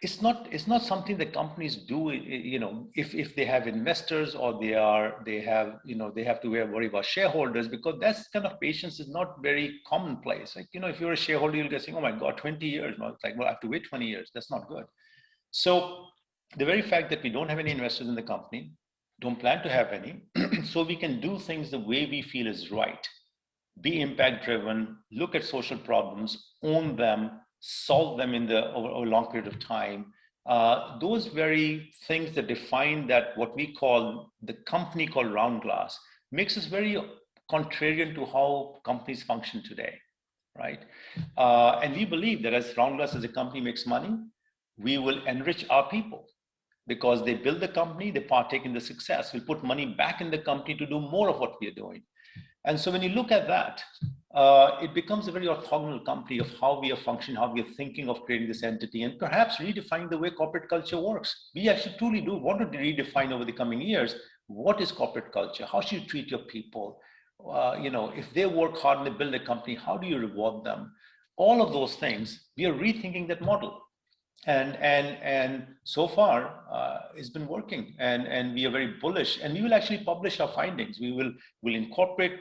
it's not something that companies do. If they have investors or they have to worry about shareholders, because that's kind of patience is not very commonplace. Like, if you're a shareholder, you'll get saying, oh my God, 20 years. No, it's like, well, I have to wait 20 years. That's not good. So the very fact that we don't have any investors in the company, don't plan to have any, so we can do things the way we feel is right. Be impact driven, look at social problems, own them, solve them over a long period of time. Those very things that define that, what we call the company called RoundGlass, makes us very contrarian to how companies function today, right? And we believe that as RoundGlass as a company makes money, we will enrich our people because they build the company, they partake in the success. We'll put money back in the company to do more of what we are doing. And so when you look at that, it becomes a very orthogonal company of how we are functioning, how we are thinking of creating this entity, and perhaps redefining the way corporate culture works. We actually truly do want to redefine over the coming years, what is corporate culture? How should you treat your people? If they work hard and they build a company, how do you reward them? All of those things, we are rethinking that model. And so far, it's been working, and we are very bullish, and we will actually publish our findings. We'll incorporate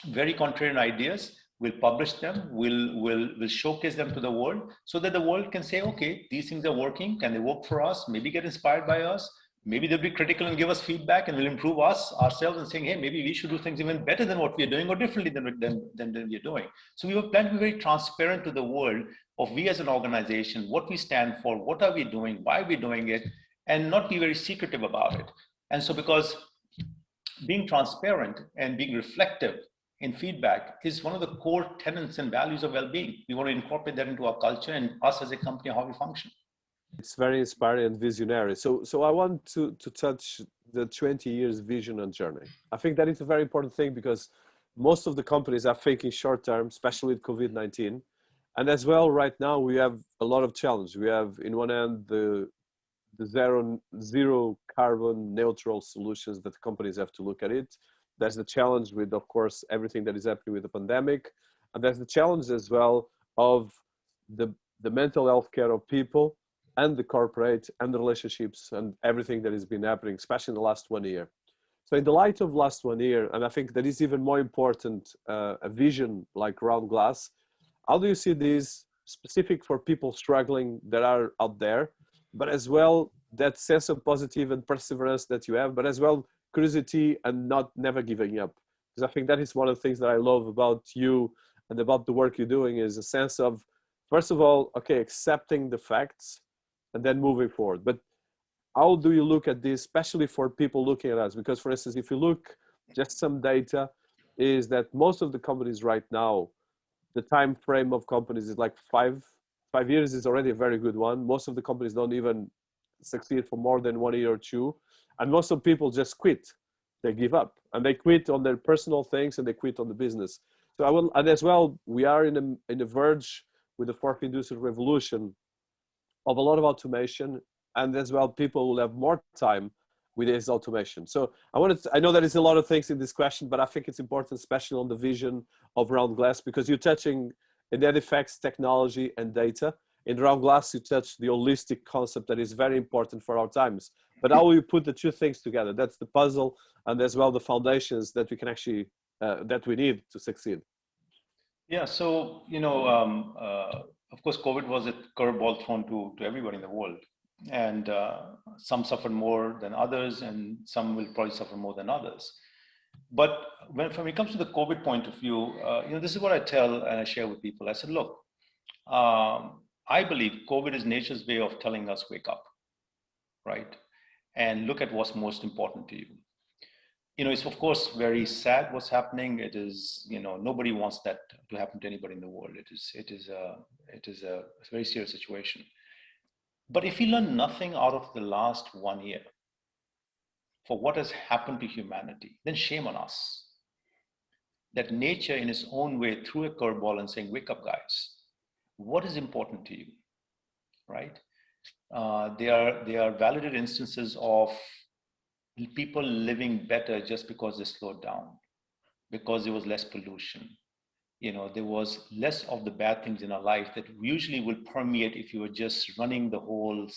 very contrarian ideas, we'll publish them, we'll showcase them to the world, so that the world can say, okay, these things are working, can they work for us? Maybe get inspired by us, maybe they'll be critical and give us feedback, and we'll improve ourselves and saying, hey, maybe we should do things even better than what we're doing, or differently than we're doing. So we were planning to be very transparent to the world of we as an organization, what we stand for, what are we doing, why are we doing it, and not be very secretive about it. And so because being transparent and being reflective in feedback is one of the core tenets and values of well-being. We want to incorporate that into our culture and us as a company, how we function. It's very inspiring and visionary. So I want to touch the 20 years vision and journey. I think that is a very important thing, because most of the companies are thinking short term, especially with COVID-19. And as well, right now, we have a lot of challenge. We have, in one end, the zero carbon neutral solutions that companies have to look at it. There's the challenge with, of course, everything that is happening with the pandemic. And there's the challenge as well of the mental health care of people, and the corporate, and the relationships, and everything that has been happening, especially in the last 1 year. So in the light of last 1 year, and I think that is even more important, a vision like RoundGlass, how do you see this specific for people struggling that are out there, but as well that sense of positive and perseverance that you have, but as well curiosity and never giving up? Because I think that is one of the things that I love about you and about the work you're doing, is a sense of, first of all, okay, accepting the facts and then moving forward. But how do you look at this, especially for people looking at us? Because, for instance, if you look, just some data is that most of the companies right now, the time frame of companies is like 5 years is already a very good one. Most of the companies don't even succeed for more than 1 year or two. And most of people just quit. They give up, and they quit on their personal things, and they quit on the business. So and as well, we are in the verge with the fourth industrial revolution of a lot of automation, and as well, people will have more time with this automation. So I know there is a lot of things in this question, but I think it's important, especially on the vision of RoundGlass, because you're touching in Edifecs technology and data. In RoundGlass, you touch the holistic concept that is very important for our times. But how will you put the two things together? That's the puzzle, and as well the foundations that we can actually, that we need to succeed. Yeah, so, of course, COVID was a curveball thrown to everybody in the world. And some suffered more than others, and some will probably suffer more than others. But when it comes to the COVID point of view, this is what I tell and I share with people. I said, look, I believe COVID is nature's way of telling us, wake up, right? And look at what's most important to you. It's of course very sad what's happening. It is, nobody wants that to happen to anybody in the world. It is a very serious situation. But if we learn nothing out of the last 1 year for what has happened to humanity, then shame on us. That nature in its own way threw a curveball and saying, wake up, guys. What is important to you, right? They are validated instances of people living better just because they slowed down, because there was less pollution. There was less of the bad things in our life that usually will permeate if you were just running the whole,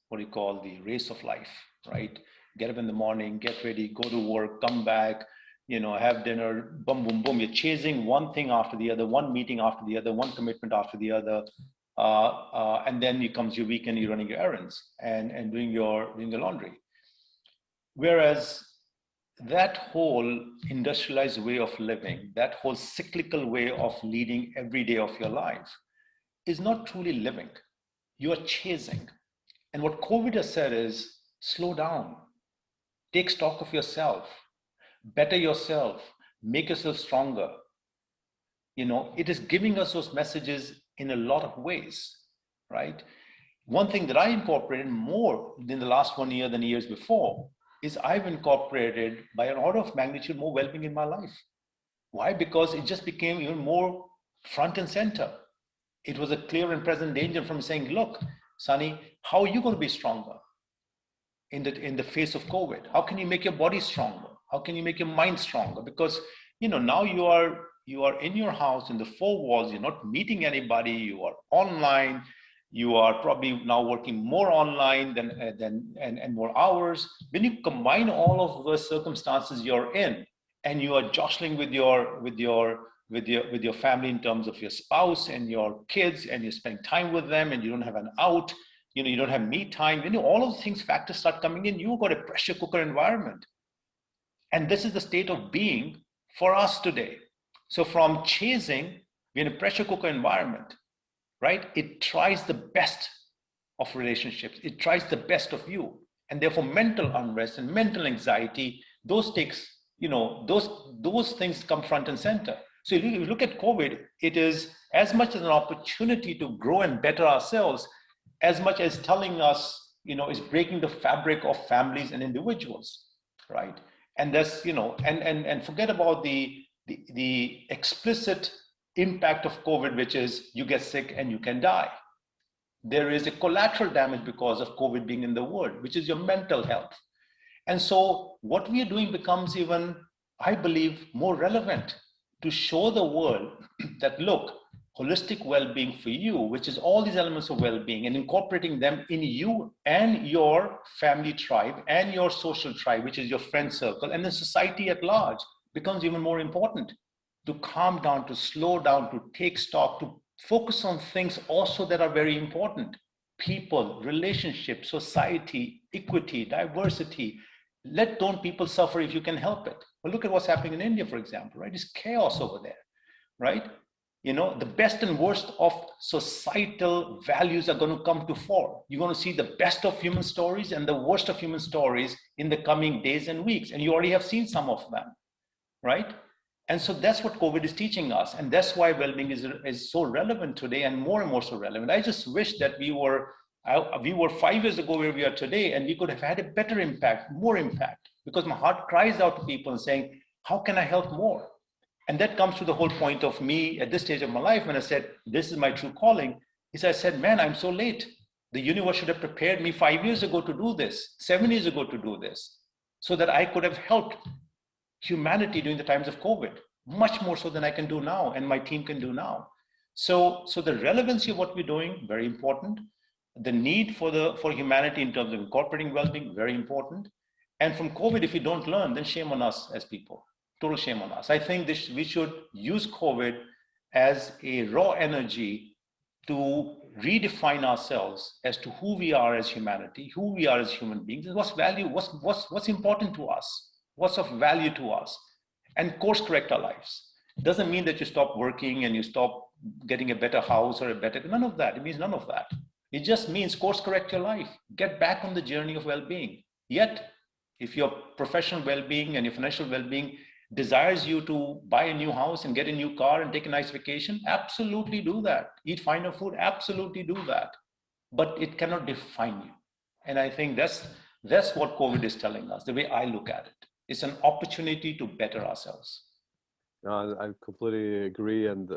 what do you call, the race of life, right? Get up in the morning, get ready, go to work, come back, have dinner, boom, boom, boom. You're chasing one thing after the other, one meeting after the other, one commitment after the other. And then comes your weekend, you're running your errands and doing your laundry. Whereas that whole industrialized way of living, that whole cyclical way of leading every day of your life is not truly living. You are chasing. And what COVID has said is, slow down, take stock of yourself, better yourself, make yourself stronger. It is giving us those messages in a lot of ways, right? One thing that I incorporated more in the last 1 year than years before is I've incorporated by an order of magnitude more well-being in my life. Why? Because it just became even more front and center. It was a clear and present danger from saying, look, Sonny, how are you going to be stronger in the face of COVID? How can you make your body stronger? How can you make your mind stronger? Because now you are in your house in the four walls. You're not meeting anybody. You are online. You are probably now working more online and more hours. When you combine all of the circumstances you're in, and you are jostling with your family in terms of your spouse and your kids, and you're spending time with them, and you don't have an out, you don't have me time. All of the factors start coming in. You've got a pressure cooker environment, and this is the state of being for us today. So from chasing, we're in a pressure cooker environment, right? It tries the best of relationships. It tries the best of you, and therefore mental unrest and mental anxiety, those things come front and center. So if you look at COVID, it is as much as an opportunity to grow and better ourselves, as much as telling us, is breaking the fabric of families and individuals, right? And that's, and forget about the explicit impact of COVID, which is you get sick and you can die. There is a collateral damage because of COVID being in the world, which is your mental health. And so what we are doing becomes even, I believe, more relevant to show the world that, look, holistic well-being for you, which is all these elements of well-being, and incorporating them in you and your family tribe and your social tribe, which is your friend circle, and the society at large, becomes even more important. To calm down, to slow down, to take stock, to focus on things also that are very important. People, relationships, society, equity, diversity. Don't people suffer if you can help it. Well, look at what's happening in India, for example, right? It's chaos over there, right? The best and worst of societal values are going to come to fore. You're going to see the best of human stories and the worst of human stories in the coming days and weeks. And you already have seen some of them, right? And so that's what COVID is teaching us. And that's why well-being is so relevant today, and more so relevant. I just wish that we were 5 years ago where we are today, and we could have had a better impact, more impact, because my heart cries out to people and saying, how can I help more? And that comes to the whole point of me at this stage of my life when I said, this is my true calling, is I said, man, I'm so late. The universe should have prepared me 5 years ago to do this, 7 years ago to do this, so that I could have helped humanity during the times of COVID, much more so than I can do now and my team can do now. So the relevancy of what we're doing, very important. The need for humanity in terms of incorporating well-being, very important. And from COVID, if we don't learn, then shame on us as people. Total shame on us. I think we should use COVID as a raw energy to redefine ourselves as to who we are as humanity, who we are as human beings, and what's important to us, what's of value to us, and course correct our lives. It doesn't mean that you stop working and you stop getting a better house or none of that. It means none of that. It just means course correct your life, get back on the journey of well-being. Yet, if your professional well-being and your financial well-being desires you to buy a new house and get a new car and take a nice vacation, absolutely do that. Eat finer food, absolutely do that. But it cannot define you. And I think that's what COVID is telling us, the way I look at it. It's an opportunity to better ourselves. I completely agree. And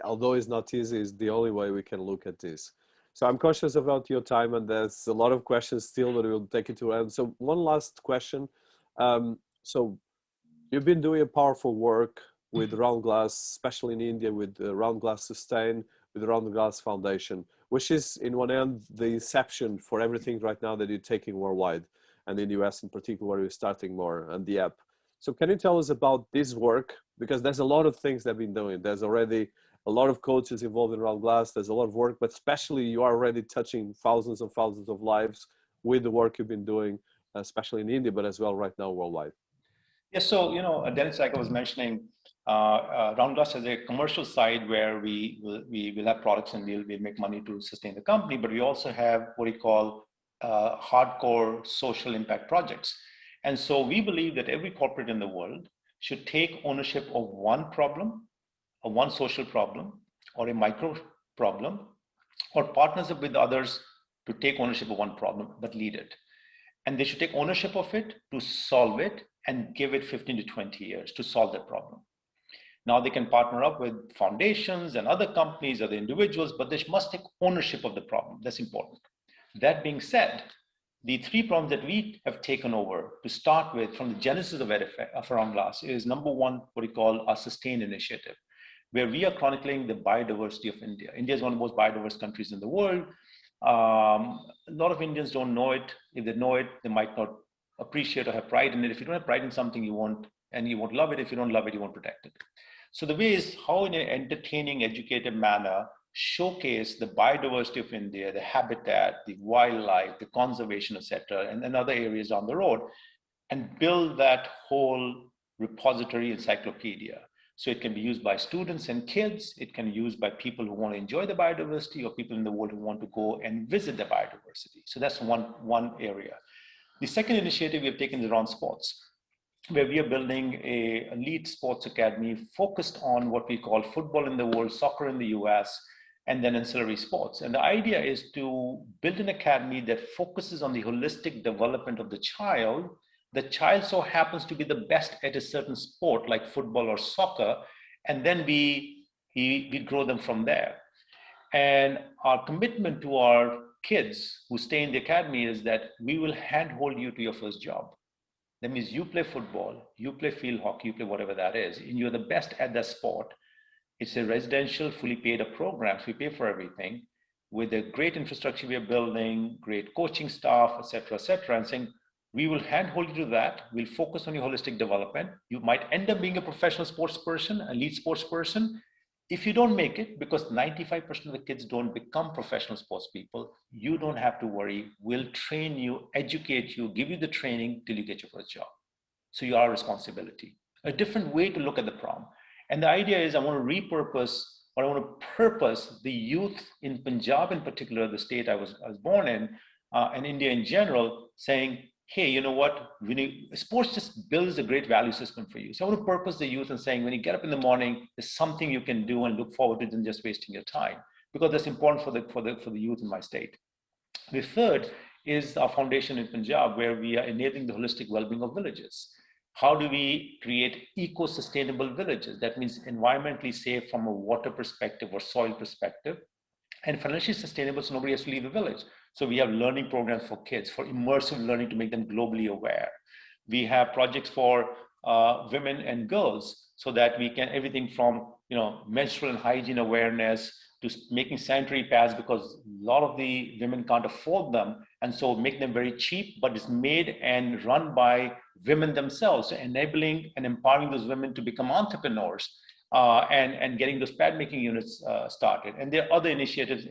although it's not easy, it's the only way we can look at this. So I'm cautious about your time, and there's a lot of questions still, but we'll take it to end. So one last question. So you've been doing a powerful work with RoundGlass, especially in India, with RoundGlass Sustain, with the RoundGlass Foundation, which is, in one end, the inception for everything right now that you're taking worldwide, and in the US in particular, where you're starting more, and the app. So can you tell us about this work? Because there's a lot of things they've been doing. There's already a lot of coaches involved in RoundGlass. There's a lot of work, but especially you are already touching thousands and thousands of lives with the work you've been doing, especially in India, but as well right now worldwide. Yeah, so, Dinis, like I was mentioning, RoundGlass has a commercial side where we will have products and we'll make money to sustain the company, but we also have what we call hardcore social impact projects. And so we believe that every corporate in the world should take ownership of one problem, or one social problem, or a micro problem, or partners up with others to take ownership of one problem, but lead it. And they should take ownership of it to solve it and give it 15 to 20 years to solve that problem. Now they can partner up with foundations and other companies, other individuals, but they must take ownership of the problem. That's important. That being said, the three problems that we have taken over to start with from the genesis of RoundGlass is number one, what we call our Sustain initiative, where we are chronicling the biodiversity of India. India is one of the most biodiverse countries in the world. A lot of Indians don't know it. If they know it, they might not appreciate or have pride in it. If you don't have pride in something, you won't love it. If you don't love it, you won't protect it. So the way is how in an entertaining, educated manner, showcase the biodiversity of India, the habitat, the wildlife, the conservation, etc., and other areas on the road, and build that whole repository encyclopedia. So it can be used by students and kids. It can be used by people who want to enjoy the biodiversity or people in the world who want to go and visit the biodiversity. So that's one area. The second initiative we have taken is around sports, where we are building a elite sports academy focused on what we call football in the world, soccer in the US, and then ancillary sports. And the idea is to build an academy that focuses on the holistic development of the child. The child so happens to be the best at a certain sport like football or soccer, and then we grow them from there. And our commitment to our kids who stay in the academy is that we will handhold you to your first job. That means you play football, you play field hockey, you play whatever that is, and you're the best at that sport. It's a residential, fully paid up program. So we pay for everything with a great infrastructure we are building, great coaching staff, et cetera, and saying, we will handhold you to that. We'll focus on your holistic development. You might end up being a professional sports person, a lead sports person. If you don't make it, because 95% of the kids don't become professional sports people, you don't have to worry. We'll train you, educate you, give you the training till you get your first job. So you are a responsibility. A different way to look at the problem. And the idea is I want to repurpose, or I want to purpose the youth in Punjab in particular, the state I was born in, and India in general, saying, hey, you know what? Sports just builds a great value system for you. So I want to purpose the youth and saying, when you get up in the morning, there's something you can do and look forward to than just wasting your time, because that's important for the youth in my state. The third is our foundation in Punjab, where we are enabling the holistic well-being of villages. How do we create eco-sustainable villages? That means environmentally safe from a water perspective or soil perspective, and financially sustainable so nobody has to leave the village. So we have learning programs for kids, for immersive learning to make them globally aware. We have projects for women and girls so that we can, everything from menstrual and hygiene awareness to making sanitary pads, because a lot of the women can't afford them. And so make them very cheap, but it's made and run by women themselves, so enabling and empowering those women to become entrepreneurs. And getting those pad making units started. And there are other initiatives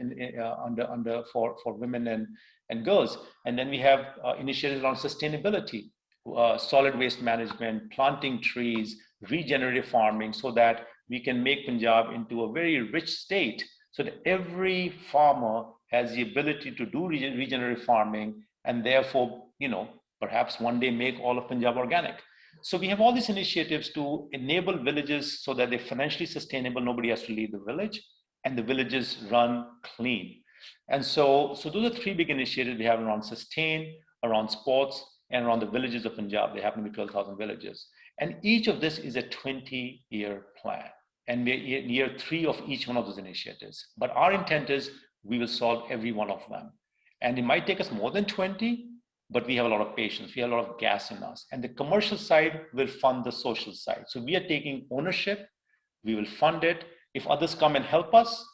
for women and girls. And then we have initiatives around sustainability, solid waste management, planting trees, regenerative farming, so that we can make Punjab into a very rich state, so that every farmer has the ability to do regenerative farming, and therefore, perhaps one day make all of Punjab organic. So we have all these initiatives to enable villages so that they're financially sustainable, nobody has to leave the village, and the villages run clean. And so those are three big initiatives we have around sustain, around sports, and around the villages of Punjab. They happen to be 12,000 villages. And each of this is a 20-year plan. And we're in year 3 of each one of those initiatives. But our intent is we will solve every one of them. And it might take us more than 20, but we have a lot of patience, we have a lot of gas in us. And the commercial side will fund the social side. So we are taking ownership, we will fund it. If others come and help us,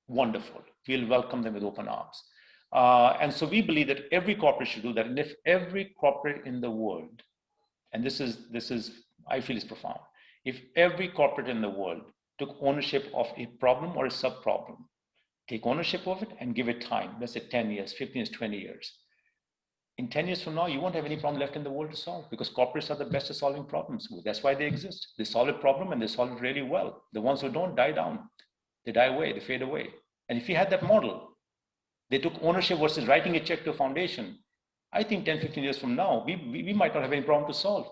wonderful. We'll welcome them with open arms. And so we believe that every corporate should do that. And if every corporate in the world, and this is, I feel is profound, if every corporate in the world took ownership of a problem or a sub-problem, take ownership of it and give it time, let's say 10 years, 15 years, 20 years, in 10 years from now, you won't have any problem left in the world to solve, because corporates are the best at solving problems. That's why they exist. They solve a problem and they solve it really well. The ones who don't die down, they die away, they fade away. And if you had that model, they took ownership versus writing a check to a foundation, I think 10, 15 years from now, we might not have any problem to solve.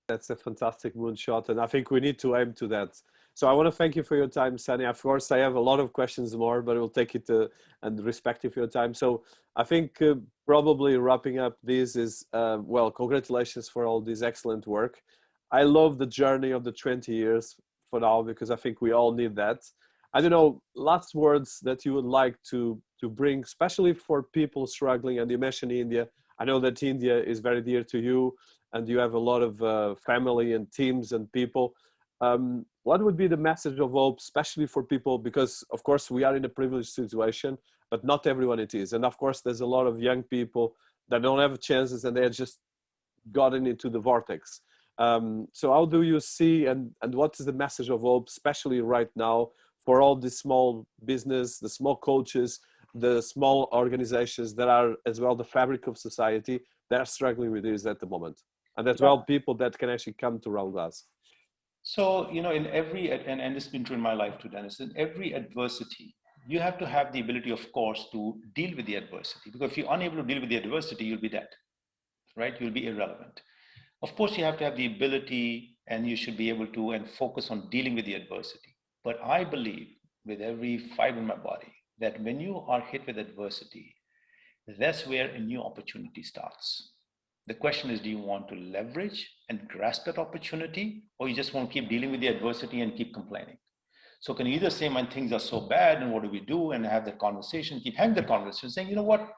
That's a fantastic moonshot, and I think we need to aim to that. So I want to thank you for your time, Sunny. Of course, I have a lot of questions more, but we'll take it and respect you for your time. So I think probably wrapping up this is, well, congratulations for all this excellent work. I love the journey of the 20 years for now, because I think we all need that. I don't know, last words that you would like to bring, especially for people struggling. And you mentioned India. I know that India is very dear to you, and you have a lot of family and teams and people. What would be the message of hope, especially for people? Because of course we are in a privileged situation, but not everyone it is. And of course there's a lot of young people that don't have chances, and they're just gotten into the vortex. So how do you see, and what is the message of hope, especially right now, for all the small business, the small coaches, the small organizations that are as well the fabric of society that are struggling with this at the moment, and as well people that can actually come to RoundGlass? So, in every, and this has been true in my life too, Dennis, in every adversity, you have to have the ability, of course, to deal with the adversity. Because if you're unable to deal with the adversity, you'll be dead, right? You'll be irrelevant. Of course, you have to have the ability, and you should be able to, and focus on dealing with the adversity. But I believe with every fiber in my body that when you are hit with adversity, that's where a new opportunity starts. The question is, do you want to leverage and grasp that opportunity, or you just want to keep dealing with the adversity and keep complaining? So can you either say, when things are so bad and what do we do, and have that conversation, keep having that conversation, saying, you know what,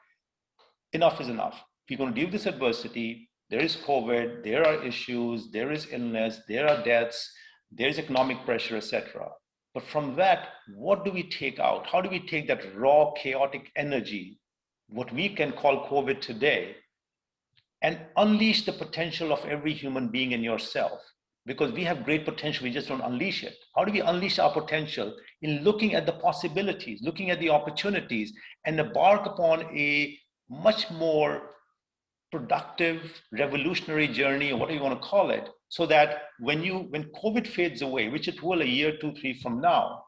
enough is enough. If you're going to deal with this adversity, there is COVID, there are issues, there is illness, there are deaths, there is economic pressure, etc. But from that, what do we take out? How do we take that raw, chaotic energy, what we can call COVID today, and unleash the potential of every human being in yourself? Because we have great potential, we just don't unleash it. How do we unleash our potential? In looking at the possibilities, looking at the opportunities, and embark upon a much more productive, revolutionary journey, or whatever you want to call it, so that when COVID fades away, which it will a year, 2, 3 from now,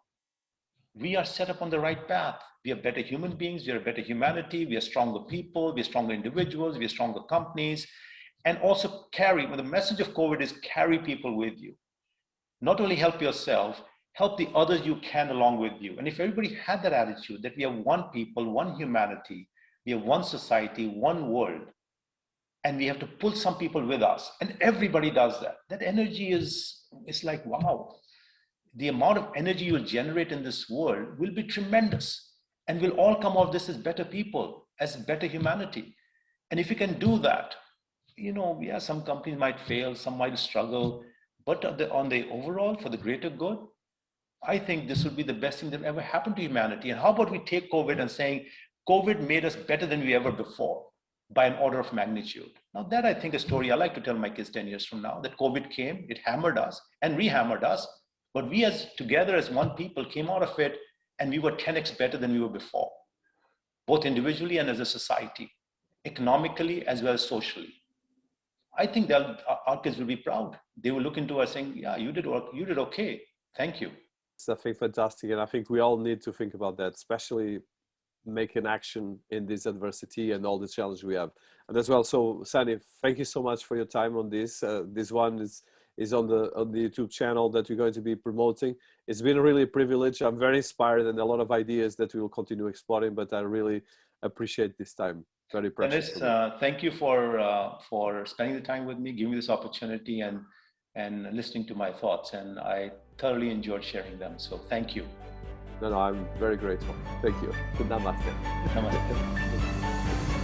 we are set up on the right path. We are better human beings, we are better humanity, we are stronger people, we are stronger individuals, we are stronger companies, and also the message of COVID is carry people with you. Not only help yourself, help the others you can along with you. And if everybody had that attitude, that we are one people, one humanity, we are one society, one world, and we have to pull some people with us, and everybody does that. That energy it's like, wow. The amount of energy you'll generate in this world will be tremendous, and we'll all come out of this as better people, as better humanity. And if you can do that, some companies might fail, some might struggle, but on the overall, for the greater good, I think this would be the best thing that ever happened to humanity. And how about we take COVID and saying, COVID made us better than we ever before by an order of magnitude. Now that, I think, a story I like to tell my kids 10 years from now, that COVID came, it hammered us and re-hammered us, but we together as one people came out of it, and we were 10x better than we were before, both individually and as a society, economically as well as socially. I think that our kids will be proud. They will look into us saying, yeah, you did okay. Thank you. It's, I think, fantastic. And I think we all need to think about that, especially making action in this adversity and all the challenges we have. And as well, so Sunny, thank you so much for your time on this. This one is on the YouTube channel that we're going to be promoting. It's been really a privilege. I'm very inspired, and a lot of ideas that we will continue exploring, but I really appreciate this time. Very precious. Dennis, thank you for spending the time with me, giving me this opportunity and listening to my thoughts. And I thoroughly enjoyed sharing them. So thank you. No, I'm very grateful. Thank you. Namaste. Namaste.